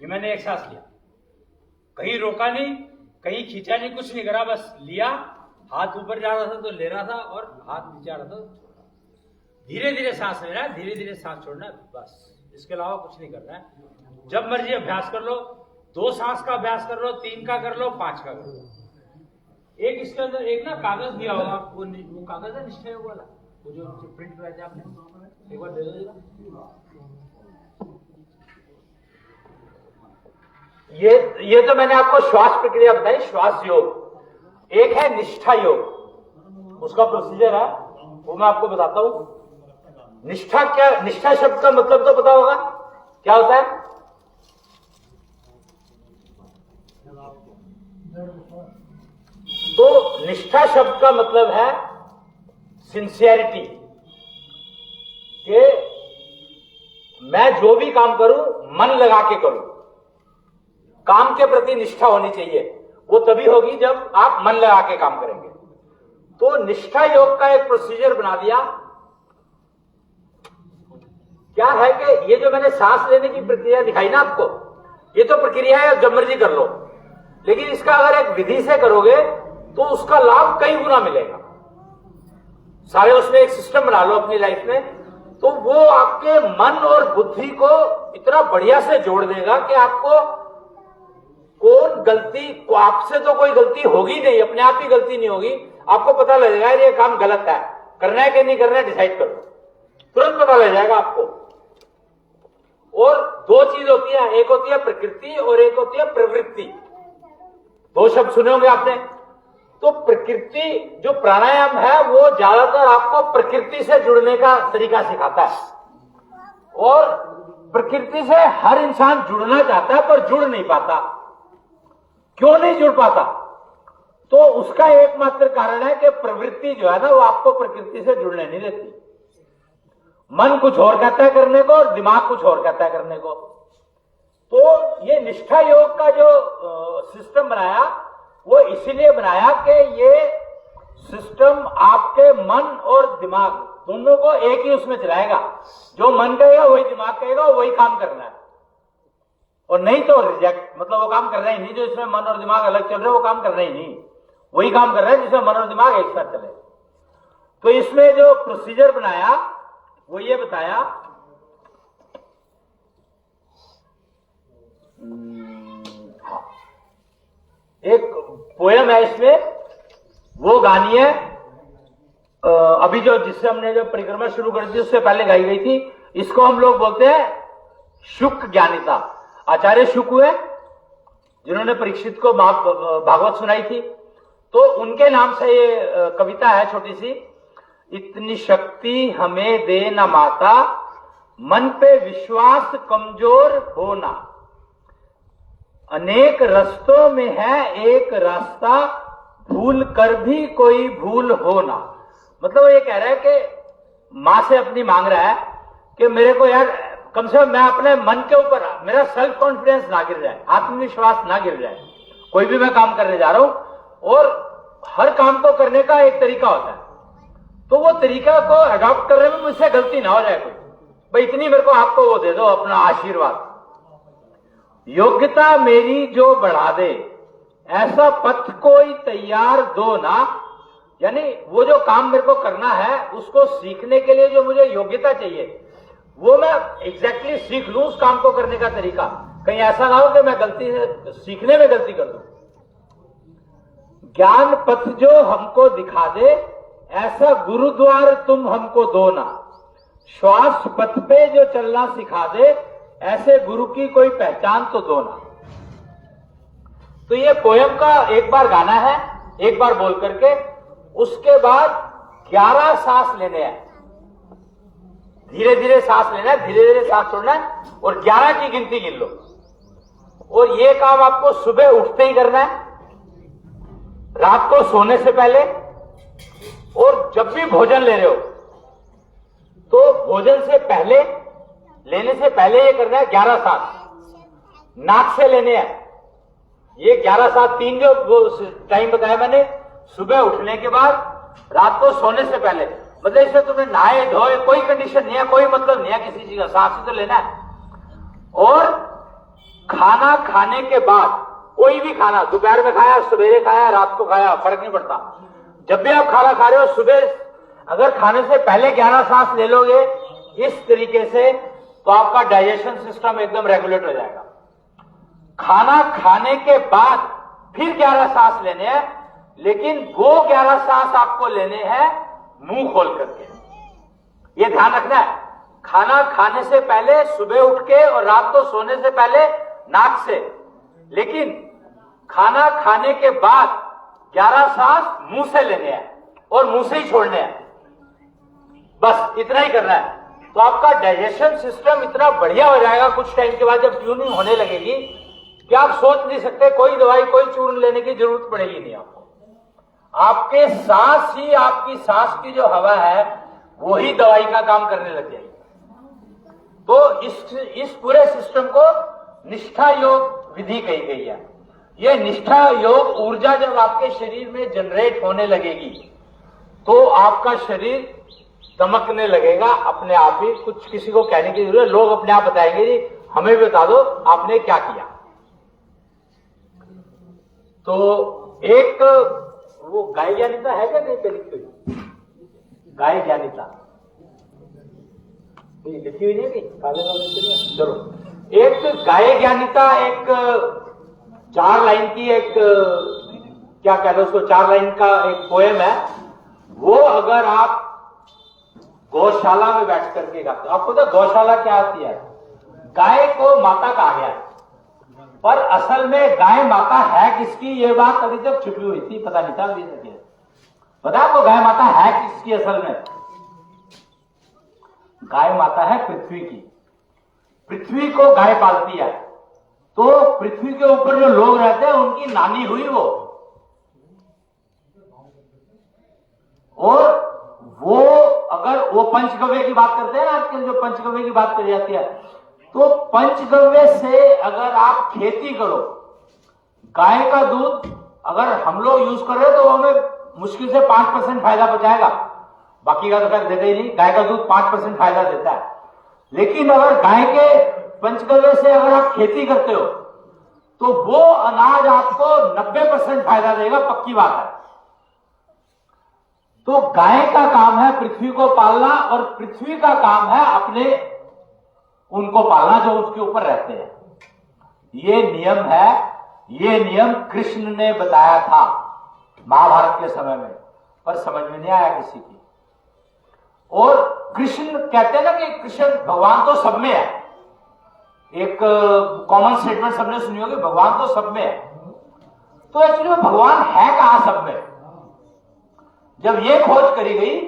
ये मैंने एक सांस लिया, कहीं रोका नहीं, कहीं खींचा नहीं, कुछ नहीं करा, बस लिया, हाथ ऊपर जा रहा था तो ले रहा था और हाथ नीचे आ रहा था, धीरे धीरे सांस लेना है, धीरे धीरे सांस छोड़ना है, बस इसके अलावा कुछ नहीं करना है। जब मर्जी अभ्यास कर लो, 2 सांस का अभ्यास कर लो, 3 का कर लो, 5 का कर लो। एक इसके अंदर एक ना कागज दिया होगा, वो कागज है निष्ठा योग वाला, वो जो प्रिंट कराया था आपने, एक बार दे दो। ये तो मैंने आपको श्वास प्रक्रिया बताई, श्वास योग। एक है निष्ठा योग, उसका प्रोसीजर है, वो मैं आपको बताता हूं। निष्ठा क्या, निष्ठा शब्द का मतलब तो पता होगा क्या होता है? तो निष्ठा शब्द का मतलब है सिंसियरिटी, कि मैं जो भी काम करूं मन लगा के करूं, काम के प्रति निष्ठा होनी चाहिए। वो तभी होगी जब आप मन लगा के काम करेंगे। तो निष्ठा योग का एक प्रोसीजर बना दिया। क्या है कि ये जो मैंने सांस लेने की प्रक्रिया दिखाई ना आपको, ये तो प्रक्रिया है, जब मर्जी कर लो, लेकिन इसका अगर एक विधि से करोगे तो उसका लाभ कई गुना मिलेगा। सारे उसमें एक सिस्टम बना लो अपनी लाइफ में, तो वो आपके मन और बुद्धि को इतना बढ़िया से जोड़ देगा कि आपको कौन गलती को, आपसे तो कोई गलती होगी नहीं, अपने आप ही गलती नहीं होगी, आपको पता लगेगा ये काम गलत है, करना है कि नहीं करना है डिसाइड करो, तुरंत पता लग जाएगा आपको। और 2 चीज होती है, एक होती है प्रकृति और एक होती है प्रवृत्ति। 2 शब्द सुने होंगे आपने। तो प्रकृति जो प्राणायाम है वो ज्यादातर आपको प्रकृति से जुड़ने का तरीका सिखाता है, और प्रकृति से हर इंसान जुड़ना चाहता है पर जुड़ नहीं पाता। क्यों नहीं जुड़ पाता? तो उसका एकमात्र कारण है कि प्रवृत्ति जो है ना वो आपको प्रकृति से जुड़ने नहीं देती। मन कुछ और कहता है करने को और दिमाग कुछ और कहता है करने को। तो ये निष्ठा योग का जो सिस्टम बनाया वो इसीलिए बनाया कि ये सिस्टम आपके मन और दिमाग दोनों को एक ही उसमें चलाएगा। जो मन कहेगा वही दिमाग कहेगा, वही काम करना है, और नहीं तो रिजेक्ट, मतलब वो काम करना ही नहीं। जो इसमें मन और दिमाग अलग चल रहे हैं वो काम करना ही नहीं, वही काम कर रहे हैं जिसमें मन और दिमाग एक साथ चले। तो इसमें जो प्रोसीजर बनाया वो ये बताया, एक पोयम है इसमें, वो गानी है अभी जो जिससे हमने जो परिक्रमा शुरू कर दी उससे पहले गाई गई थी। इसको हम लोग बोलते हैं शुक ज्ञानिता। आचार्य शुक हुए जिन्होंने परीक्षित को भागवत सुनाई थी, तो उनके नाम से ये कविता है छोटी सी। इतनी शक्ति हमें दे ना माता, मन पे विश्वास कमजोर होना, अनेक रास्तों में है एक रास्ता, भूल कर भी कोई भूल होना। मतलब ये कह रहा है कि मां से अपनी मांग रहा है कि मेरे को यार कम से कम मैं अपने मन के ऊपर, मेरा सेल्फ कॉन्फिडेंस ना गिर जाए, आत्मविश्वास ना गिर जाए। कोई भी मैं काम करने जा रहा हूं और हर काम को करने का एक तरीका होता है, तो वो तरीका को अडॉप्ट करने में मुझसे गलती ना हो जाए कोई। भाई इतनी मेरे को आपको वो दे दो अपना आशीर्वाद। योग्यता मेरी जो बढ़ा दे, ऐसा पथ कोई तैयार दो ना। यानी वो जो काम मेरे को करना है उसको सीखने के लिए जो मुझे योग्यता चाहिए वो मैं एग्जैक्टली सीख लूं उस काम को करने का तरीका। कहीं ऐसा ना हो कि मैं गलती से सीखने में गलती कर दूं। ज्ञान पथ जो हमको दिखा दे, ऐसा गुरुद्वार तुम हमको दो ना। श्वास पथ पे जो चलना सिखा दे, ऐसे गुरु की कोई पहचान तो दो ना। तो ये पोयम का एक बार गाना है, एक बार बोल करके, उसके बाद 11 सांस लेने हैं। धीरे धीरे सांस लेना है, धीरे धीरे सांस छोड़ना है और 11 की गिनती गिन लो। और ये काम आपको सुबह उठते ही करना है, रात को सोने से पहले, और जब भी भोजन ले रहे हो तो भोजन से पहले, लेने से पहले ये करना है 11 सांस नाक से लेने हैं। ये 11 सांस, 3 जो टाइम बताया मैंने, सुबह उठने के बाद, रात को सोने से पहले। मतलब इसमें तुम्हें नहाए धोए कोई कंडीशन नहीं है, कोई मतलब नहीं है किसी चीज का, सांस ही तो लेना है। और खाना खाने के बाद, कोई भी खाना, दोपहर में खाया, सवेरे खाया, रात को खाया, फर्क नहीं पड़ता। जब भी आप खाना खा रहे हो, सुबह अगर खाने से पहले 11 सांस ले लोगे इस तरीके से, तो आपका डाइजेशन सिस्टम एकदम रेगुलेट हो जाएगा। खाना खाने के बाद फिर 11 सांस लेने हैं, लेकिन वो 11 सांस आपको लेने हैं मुंह खोल करके। ये ध्यान रखना है। खाना खाने से पहले, सुबह उठ के और रात को सोने से पहले नाक से, लेकिन खाना खाने के बाद 11 सांस मुंह से लेने हैं और मुंह से ही छोड़ने हैं। बस इतना ही करना है। तो आपका डाइजेशन सिस्टम इतना बढ़िया हो जाएगा कुछ टाइम के बाद, जब ट्यूनिंग होने लगेगी कि आप सोच नहीं सकते, कोई दवाई, कोई चूर्ण लेने की जरूरत पड़ेगी नहीं आपको। आपके सांस ही, आपकी सांस की जो हवा है वही दवाई का काम करने लग जाएगी। तो इस पूरे सिस्टम को निष्ठा योग विधि कही गई है। ये निष्ठा योग ऊर्जा जब आपके शरीर में जनरेट होने लगेगी तो आपका शरीर दमकने लगेगा अपने आप ही। कुछ किसी को कहने की जरूरत, लोग अपने आप बताएंगे जी हमें भी बता दो आपने क्या किया। तो एक वो गाय ज्ञानिता है क्या कहीं पे लिखी हुई? गाय ज्ञानिता लिखी हुई नहीं है काले वाले? चलो, एक गाय ज्ञानिता, एक 4 लाइन की, एक क्या कहते हैं उसको, 4 लाइन का एक पोएम है। वो अगर आप गौशाला में बैठ करके गाते, आपको तो गौशाला क्या आती है? गाय को माता कहा गया है, पर असल में गाय माता है किसकी, ये बात अभी तक छुपी हुई थी, पता नहीं था अभी तक। पता है आपको गाय माता है किसकी असल में? गाय माता है पृथ्वी की। पृथ्वी को गाय पालती है। तो पृथ्वी के ऊपर जो लोग रहते हैं उनकी नानी हुई वो। और वो अगर वो पंचगव्य की बात करते हैं ना आजकल, जो पंचगव्य की बात करी जाती है, तो पंचगव्य से अगर आप खेती करो, गाय का दूध अगर हम लोग यूज कर रहे हैं तो हमें मुश्किल से 5% फायदा बचाएगा, बाकी का तो खैर देता ही नहीं। गाय का दूध 5% फायदा देता है, लेकिन अगर गाय के पंचगव्य से अगर आप खेती करते हो तो वो अनाज आपको 90% फायदा देगा, पक्की बात है। तो गाय का काम है पृथ्वी को पालना, और पृथ्वी का काम है अपने उनको पालना जो उसके ऊपर रहते हैं। ये नियम है, ये नियम कृष्ण ने बताया था महाभारत के समय में, पर समझ में नहीं आया किसी की। और कृष्ण कहते हैं ना कि कृष्ण भगवान तो सब में है, एक कॉमन स्टेटमेंट सबने सुनी होगी, भगवान तो सब में है। तो एक्चुअली भगवान है कहां सब में? जब ये खोज करी गई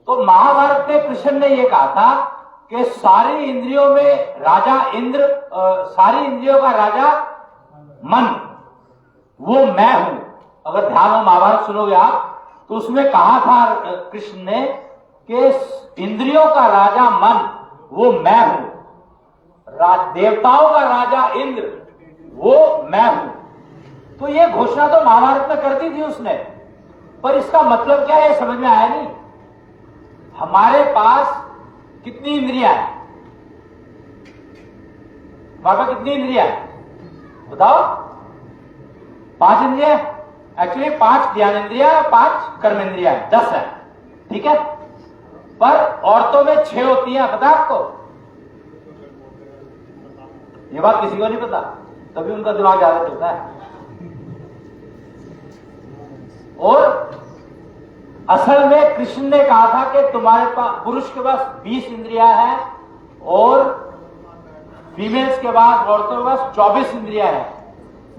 तो महाभारत में कृष्ण ने यह कहा था कि सारी इंद्रियों में राजा इंद्र, सारी इंद्रियों का राजा मन, वो मैं हूं। अगर ध्यान हो महाभारत सुनोगे आप तो उसमें कहा था कृष्ण ने कि इंद्रियों का राजा मन वो मैं हूं, देवताओं का राजा इंद्र वो मैं हूं। तो ये घोषणा तो महाभारत में कर दी थी उसने, पर इसका मतलब क्या है समझ में आया नहीं। हमारे पास कितनी इंद्रियां हैं? हमारे पास कितनी इंद्रियां हैं? बताओ 5 इंद्रिया, एक्चुअली 5 ज्ञानेंद्रिया, 5 कर्मेंद्रिया, 10 है, ठीक है। पर औरतों में 6 होती है, पता है आपको? ये बात किसी को नहीं पता, तभी उनका दिमाग ज्यादा चलता है। और असल में कृष्ण ने कहा था कि तुम्हारे पास, पुरुष के पास 20 इंद्रिया है और फीमेल्स के पास, औरतों के पास 24 इंद्रिया है।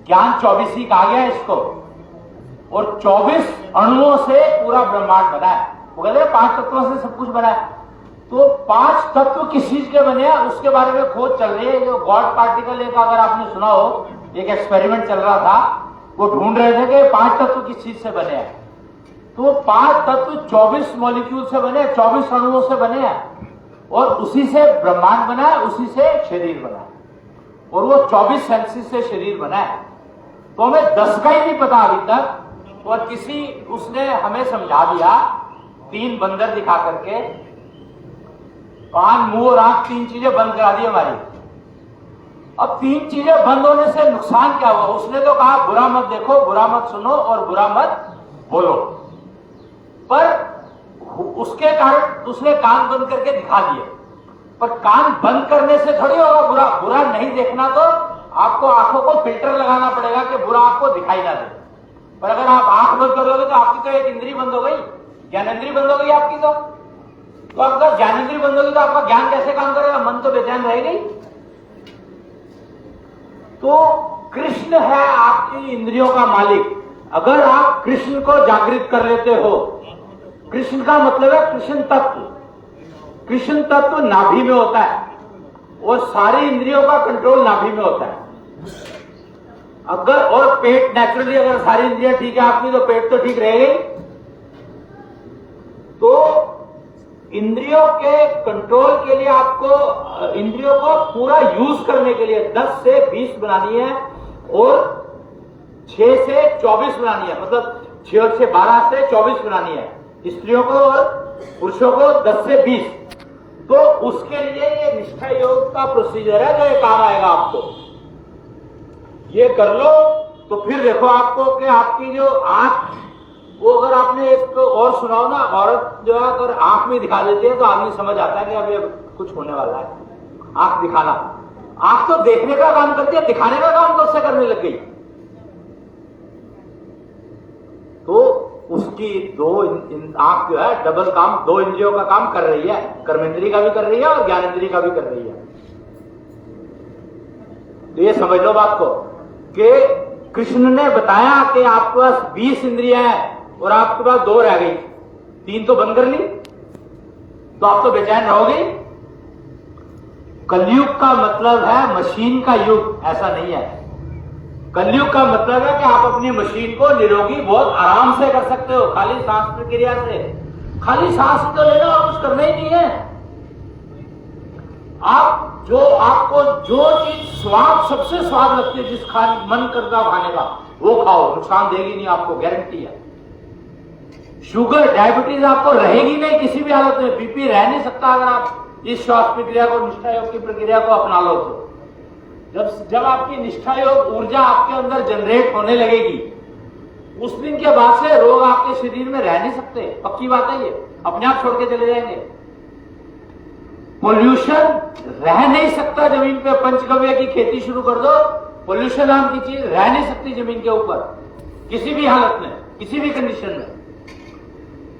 ज्ञान 24 ही कहा गया है इसको, और 24 अणुओं से पूरा ब्रह्मांड बना है। वो कहते हैं 5 तत्वों से सब कुछ बना है। तो 5 तत्व किस चीज के बने हैं उसके बारे में खोज चल रही है। जो गॉड पार्टिकल एक, अगर आपने सुना हो, एक एक्सपेरिमेंट चल रहा था, वो ढूंढ रहे थे कि 5 तत्व किस चीज से बने हैं। तो 5 तत्व 24 मॉलिक्यूल से बने, 24 अणुओं से बने हैं, और उसी से ब्रह्मांड बना है, उसी से शरीर बना है, और वो 24 सेंसेस से शरीर बना है। तो हमें 10 का ही नहीं पता अभी तक, और किसी उसने हमें समझा दिया 3 बंदर दिखा करके, कान, मुंह और आंख, 3 चीजें बंद करा दी हमारी। अब 3 चीजें बंद होने से नुकसान क्या हुआ? उसने तो कहा बुरा मत देखो, बुरा मत सुनो और बुरा मत बोलो, पर उसके कारण उसने कान बंद करके दिखा दिए। पर कान बंद करने से थोड़ी होगा बुरा। बुरा नहीं देखना तो आपको आंखों को फिल्टर लगाना पड़ेगा कि बुरा आपको दिखाई ना दे। पर अगर आप आंख बंद कर लोगे तो आपकी तो एक इंद्री बंद हो गई, ज्ञानेंद्री बंद हो गई आपकी। तो आपका ज्ञानेंद्री बंद होगी तो आपका ज्ञान कैसे काम करेगा? मन तो बेचैन रहेगा ही। तो कृष्ण है आपकी इंद्रियों का मालिक। अगर आप कृष्ण को जागृत कर लेते हो, कृष्ण का मतलब है कृष्ण तत्व। कृष्ण तत्व नाभि में होता है, और सारी इंद्रियों का कंट्रोल नाभि में होता है। अगर, और पेट नेचुरली, अगर सारी इंद्रियां ठीक है आपकी तो पेट तो ठीक रहेगी। तो इंद्रियों के कंट्रोल के लिए आपको इंद्रियों को पूरा यूज करने के लिए 10 से 20 बनानी है, और 6 से 24 बनानी है। मतलब 6 और 6 12 से 24 बनानी है स्त्रियों को, और पुरुषों को 10 से 20। तो उसके लिए ये निष्ठा योग का प्रोसीजर है जो ये काम आएगा आपको। ये कर लो तो फिर देखो आपको कि आपकी जो आंख, वो अगर आपने एक और सुनाओ ना, औरत जो है अगर आंख में दिखा देती है तो आदमी समझ आता है कि अब ये कुछ होने वाला है। आंख दिखाना, आंख तो देखने का काम करती है, दिखाने का काम तो उससे करने लग गई। तो उसकी 2 आंख जो है डबल काम, 2 इंद्रियों का काम कर रही है, कर्मेंद्री का भी कर रही है और ज्ञानेंद्री का भी कर रही है। तो ये समझ लो बात को कि कृष्ण ने बताया कि आपके पास 20 इंद्रियां हैं और आपके पास 2 रह गई, 3 तो बंद कर ली, तो आप तो बेचैन रहोगे। कलयुग का मतलब है मशीन का युग, ऐसा नहीं है। कलयुग का मतलब है कि आप अपनी मशीन को निरोगी बहुत आराम से कर सकते हो, खाली सांस प्रक्रिया से। खाली सांस तो लेना और कुछ करना ही नहीं है। आपको जो चीज स्वाद, सबसे स्वाद लगती है, जिस मन करता खाने का, वो खाओ, नुकसान देगी नहीं आपको, गारंटी है। शुगर, डायबिटीज आपको रहेगी नहीं किसी भी हालत में, बीपी रह नहीं सकता अगर आप इस श्वास प्रक्रिया को, निष्ठा योग की प्रक्रिया को अपना लो तो। जब आपकी निष्ठा योग ऊर्जा आपके अंदर जनरेट होने लगेगी, उस दिन के बाद से रोग आपके शरीर में रह नहीं सकते, पक्की बात है ये, अपने आप छोड़ के चले जाएंगे। पोल्यूशन रह नहीं सकता जमीन पे, पंचगव्य की खेती शुरू कर दो, पोल्यूशन नाम की चीज रह नहीं सकती जमीन के ऊपर किसी भी हालत में, किसी भी कंडीशन में।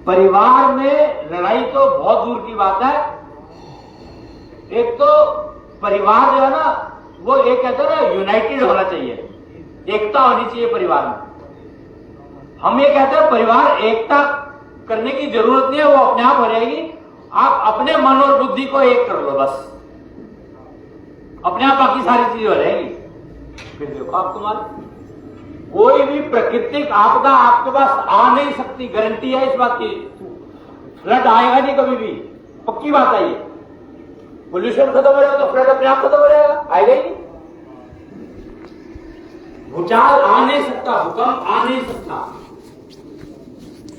परिवार में लड़ाई तो बहुत दूर की बात है। एक तो परिवार जो है ना, वो एक कहते हैं ना, यूनाइटेड होना चाहिए, एकता होनी चाहिए परिवार में। हम ये कहते हैं परिवार एकता करने की जरूरत नहीं है, वो अपने आप हो जाएगी। आप अपने मन और बुद्धि को एक कर लो बस, अपने आप बाकी सारी चीजें हो जाएगी। फिर देखो आप, तुम्हारे कोई भी प्राकृतिक आपदा आपके पास आ नहीं सकती, गारंटी है इस बात की। फ्लड आएगा नहीं कभी भी, पक्की बात है ये। पोल्यूशन खत्म हो जाएगा तो फ्लड अपने आप खत्म हो जाएगा, आएगा ही नहीं। भूचाल आ नहीं सकता, भूकंप आ नहीं सकता,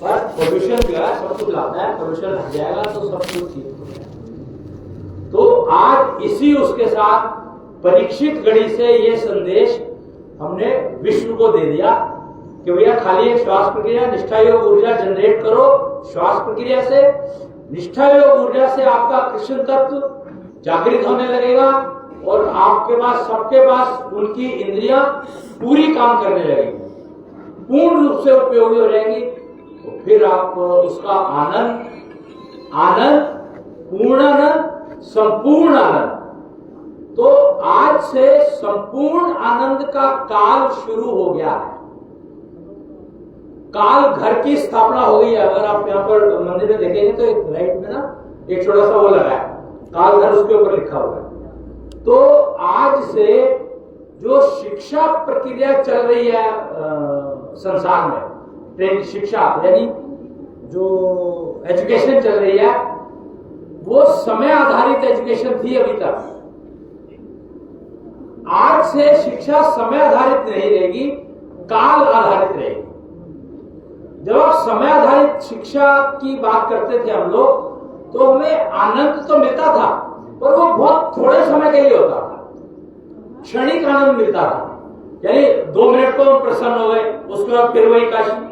पर पोल्यूशन जो है सब कुछ लाता है। पोल्यूशन हट जाएगा तो सब कुछ ठीक हो जाएगा। तो आज इसी उसके साथ परीक्षित घड़ी से ये संदेश हमने विश्व को दे दिया कि भैया खाली एक श्वास प्रक्रिया, निष्ठा योग ऊर्जा जनरेट करो श्वास प्रक्रिया से। निष्ठा योग ऊर्जा से आपका कृष्ण तत्व जागृत होने लगेगा और आपके पास, सबके पास उनकी इंद्रियां पूरी काम करने लगेगी, पूर्ण रूप से उपयोगी हो जाएंगी। तो फिर आप उसका आनंद, पूर्ण आनंद, संपूर्ण आनंद। तो आज से संपूर्ण आनंद का काल शुरू हो गया है। काल घर की स्थापना हो गई है। अगर आप यहाँ पर मंदिर में देखेंगे तो एक राइट में ना एक छोटा सा वो लगा है, काल घर, उसके ऊपर लिखा हुआ है। तो आज से जो शिक्षा प्रक्रिया चल रही है संसार में, ट्रेन शिक्षा यानी जो एजुकेशन चल रही है, वो समय आधारित एजुकेशन थी अभी तक। आज से शिक्षा समय आधारित नहीं रहेगी, काल आधारित रहेगी। जब आप समय आधारित शिक्षा की बात करते थे हम लोग, तो हमें आनंद तो मिलता था, पर वो बहुत थोड़े समय के लिए होता था, क्षणिक आनंद मिलता था। यानी 2 मिनट को हम प्रसन्न हो गए, उसके बाद फिर वही कष्ट।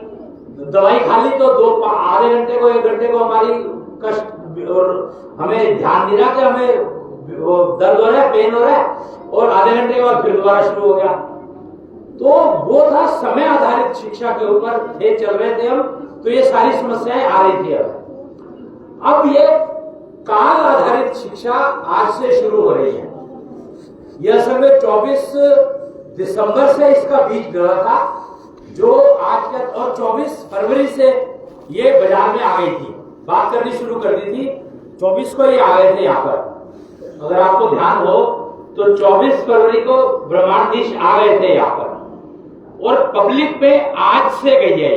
दवाई खा ली तो आधे घंटे को 1 घंटे को हमारी कष्ट, और हमें ध्यान नहीं रहा कि हमें वो दर्द हो रहा है, पेन हो रहा है, और आधे घंटे के बाद फिर दोबारा शुरू हो गया। तो वो था समय आधारित शिक्षा के ऊपर थे, चल रहे थे हम, तो ये सारी समस्याएं आ रही थी। अब ये काल आधारित शिक्षा आज से शुरू हो रही है। यह असल में 24 दिसंबर से इसका बीज डला था, जो आज का, और 24 फरवरी से ये बाजार में आ गई थी, बात करनी शुरू कर दी थी। 24 को ये आ गए थे यहाँ पर। अगर आपको ध्यान हो तो 24 फरवरी को ब्रह्मांडीश आ गए थे यहाँ पर, और पब्लिक में आज से गई है।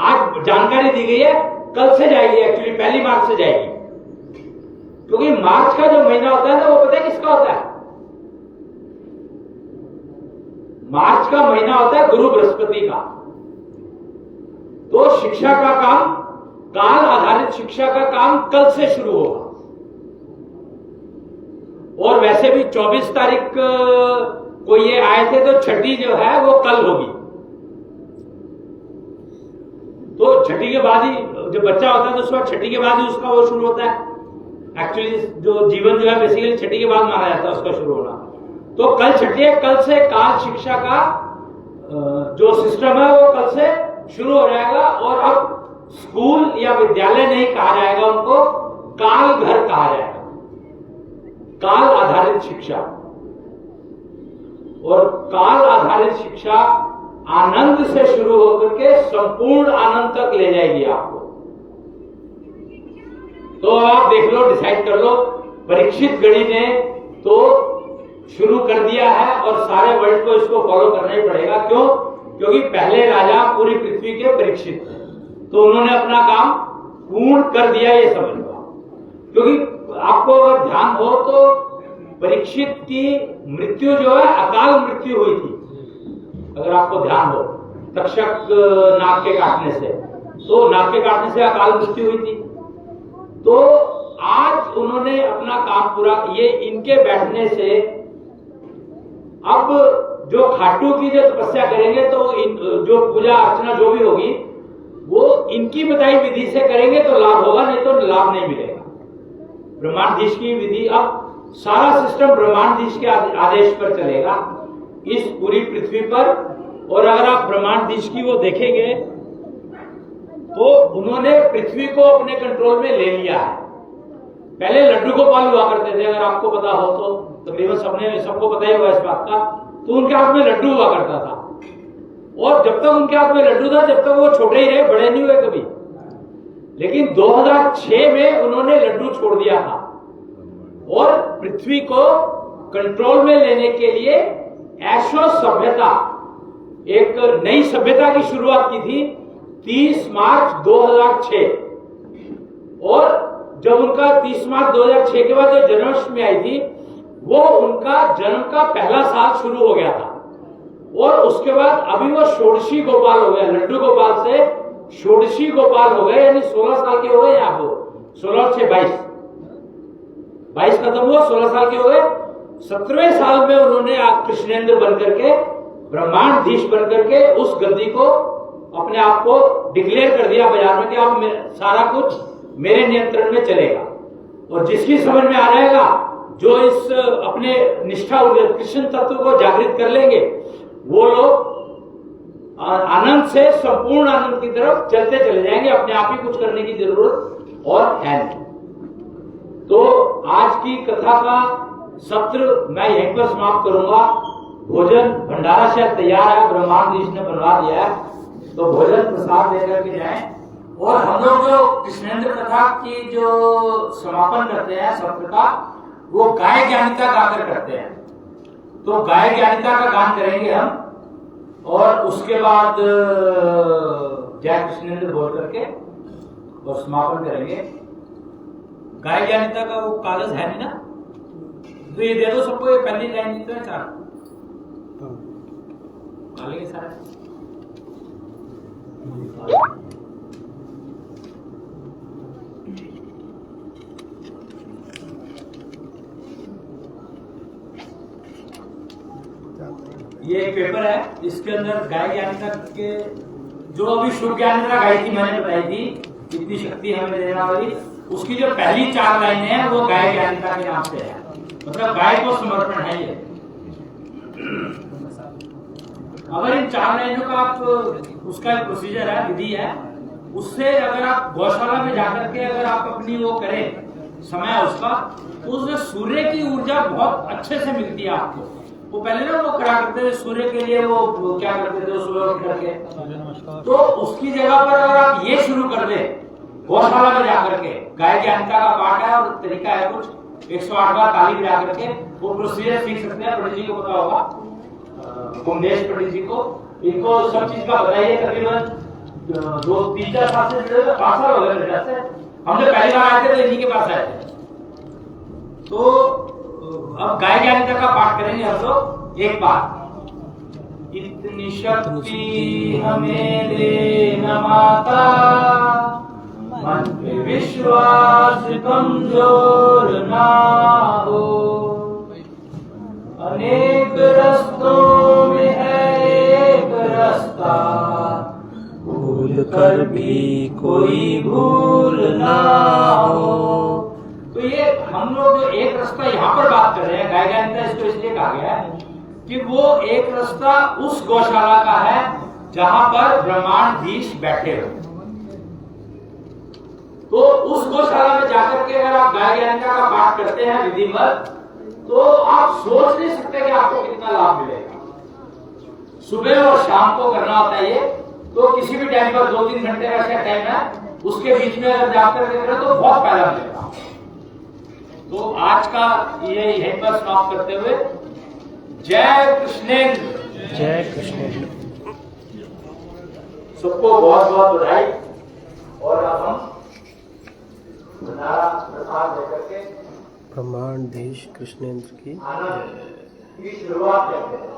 आज जानकारी दी गई है, कल से जाएगी, एक्चुअली 1 मार्च से जाएगी। क्योंकि मार्च का जो महीना होता है ना, वो पता है किसका होता है? मार्च का महीना होता है गुरु बृहस्पति का। तो शिक्षा का काम, काल आधारित शिक्षा का काम कल से शुरू होगा। और वैसे भी 24 तारीख को ये आए थे, तो छठी जो है वो कल होगी। तो छठी के बाद ही जब बच्चा होता है तो उसका छठी के बाद ही उसका वो शुरू होता है। एक्चुअली जो जीवन जो है बेसिकली छठी के बाद माना जाता है उसका शुरू होना। तो कल छठी है, कल से काल शिक्षा का जो सिस्टम है वो कल से शुरू हो जाएगा। और अब स्कूल या विद्यालय नहीं कहा जाएगा, उनको काल घर कहा जाएगा, काल आधारित शिक्षा। और काल आधारित शिक्षा आनंद से शुरू होकर के संपूर्ण आनंद तक ले जाएगी आपको। तो आप देख लो, डिसाइड कर लो। परीक्षित गणित ने तो शुरू कर दिया है और सारे वर्ल्ड को इसको फॉलो करना ही पड़ेगा। क्यों? क्योंकि पहले राजा पूरी पृथ्वी के परीक्षित थे, तो उन्होंने अपना काम पूर्ण कर दिया, ये समझ लो। क्योंकि आपको अगर ध्यान हो तो परीक्षित की मृत्यु जो है अकाल मृत्यु हुई थी, अगर आपको ध्यान हो, तक्षक नाक के काटने से, तो नाक के काटने से अकाल मृत्यु हुई थी। तो आज उन्होंने अपना काम पूरा, ये इनके बैठने से अब जो खाटू की जो तपस्या करेंगे, तो जो पूजा अर्चना जो भी होगी वो इनकी बताई विधि से करेंगे तो लाभ होगा, नहीं तो लाभ नहीं मिलेगा। ब्रह्मांडीश की विधि, अब सारा सिस्टम ब्रह्मांडीश के आदेश पर चलेगा इस पूरी पृथ्वी पर। और अगर आप ब्रह्मांडीश की वो देखेंगे तो उन्होंने पृथ्वी को अपने कंट्रोल में ले लिया है। पहले लड्डू गोपाल हुआ करते थे, अगर आपको पता हो तो, तकरीबन सबको पता ही होगा इस बात का। तो उनके हाथ में लड्डू हुआ करता था, और जब तक उनके हाथ में लड्डू था जब तक वो छोटे ही रहे, बड़े नहीं हुए कभी। लेकिन 2006 में उन्होंने लड्डू छोड़ दिया था और पृथ्वी को कंट्रोल में लेने के लिए एशो सभ्यता, एक नई सभ्यता की शुरुआत की थी 30 मार्च 2006। और जब उनका 30 मार्च 2006 के बाद जो जन्माष्टमी आई थी, वो उनका जन्म का पहला साल शुरू हो गया था। और उसके बाद अभी वो षोडशी गोपाल हो गए, लड्डू गोपाल से षोडशी गोपाल हो गए, यानी 16 साल के हो गए। यहाँ को 16 और 6 22 खत्म हुआ, 16 साल के हो गए। 17वें साल में उन्होंने कृष्णेंद्र बनकर के ब्रह्मांडधीश बन करके उस गद्दी को अपने आप को डिक्लेयर कर दिया बाजार में कि अब सारा कुछ मेरे नियंत्रण में चलेगा। और जिसकी समझ में आ जाएगा, जो इस अपने निष्ठा कृष्ण तत्व को जागृत कर लेंगे, वो लोग आनंद से संपूर्ण आनंद की तरफ चलते चले जाएंगे। अपने आप ही कुछ करने की जरूरत और है नहीं। तो आज की कथा का सत्र मैं यहीं पर समाप्त करूंगा। भोजन भंडारा शायद तैयार है, ब्रह्मांडधीश ने बनवा दिया है, तो भोजन प्रसाद लेकर के जाएं। और हम लोग जो कृष्णेंद्र कथा की जो समापन करते हैं सत्र का, वो गाय ज्ञानिता गाकर करते हैं। तो गाय ज्ञानिता का गान करेंगे हम, और उसके बाद जय कृष्णेंद्र बोल करके और समापन करेंगे। गाय ज्ञानिता का वो कागज है नहीं ना, तो ये दे दो सबको। ये पहली लाइन जितना है 4 डालेंगे सारे। ये एक पेपर है, इसके अंदर गाय ज्ञानिता के जो अभी शुभ ज्ञानिता गाय की मैंने बताई थी, इतनी शक्ति हमें देने वाली, उसकी जो पहली 4 लाइनें हैं वो गाय ज्ञानिता के नाम से है। मतलब गाय को समर्पण है ये। अगर इन 4 लाइनों का आप, उसका एक प्रोसीजर है, विधि है, उससे अगर आप गौशाला में जाकर के अगर आप अपनी वो करें समय उसका, तो उसमें सूर्य की ऊर्जा बहुत अच्छे से मिलती है आपको। वो पहले ना वो करा करते थे सूर्य के लिए, वो क्या करते थे सुबह उठ करके, तो उसकी जगह पर अगर आप ये शुरू कर दे गौशाला में जाकर के, गाय ज्ञानिता का पाठ है और तरीका है कुछ 108 बार ताली बजा करके वो प्रोसीजर सीख सकते हैं। पंडित जी को पता होगा, कुमदेश पंडित जी को, इनको सब चीज का बताइए। तकरीबन 2-3-4 साल से जुड़े हुए, 5 साल हो गए मेरे से। हमने पहली बार आए थे तो इन्हीं के पास आए थे। तो अब गाय ज्ञानिता का पाठ करेंगे हम लोग एक बार। इतनी शक्ति हमें दे न माता, मन पे विश्वास कमजोर ना हो। अनेक रस्तों में है एक रास्ता, भूल कर भी कोई भूल ना हो। तो ये हम लोग जो एक रास्ता यहाँ पर बात कर रहे हैं, गाय ज्ञानिता इसको इसलिए कहा गया है कि वो एक रास्ता उस गौशाला का है जहां पर ब्रह्मांडधीश बैठे हो। तो उस गौशाला में जाकर के अगर आप गाय ज्ञानिता का पाठ करते हैं विधिवत, तो आप सोच नहीं सकते कि आपको कितना लाभ मिलेगा। सुबह और शाम को करना होता है ये, तो किसी भी टाइम पर 2-3 घंटे का ऐसा टाइम है, उसके बीच में अगर जाकर के करें तो बहुत फायदा मिलेगा। तो आज का ये यहीं पर समाप्त करते हुए, जय कृष्णेंद्र। जय कृष्णेंद्र। सबको बहुत बहुत बधाई। और अब हम भंडारा प्रसाद लेकर के ब्रह्मांडधीश कृष्णेंद्र की आनंद की शुरुआत करते हैं।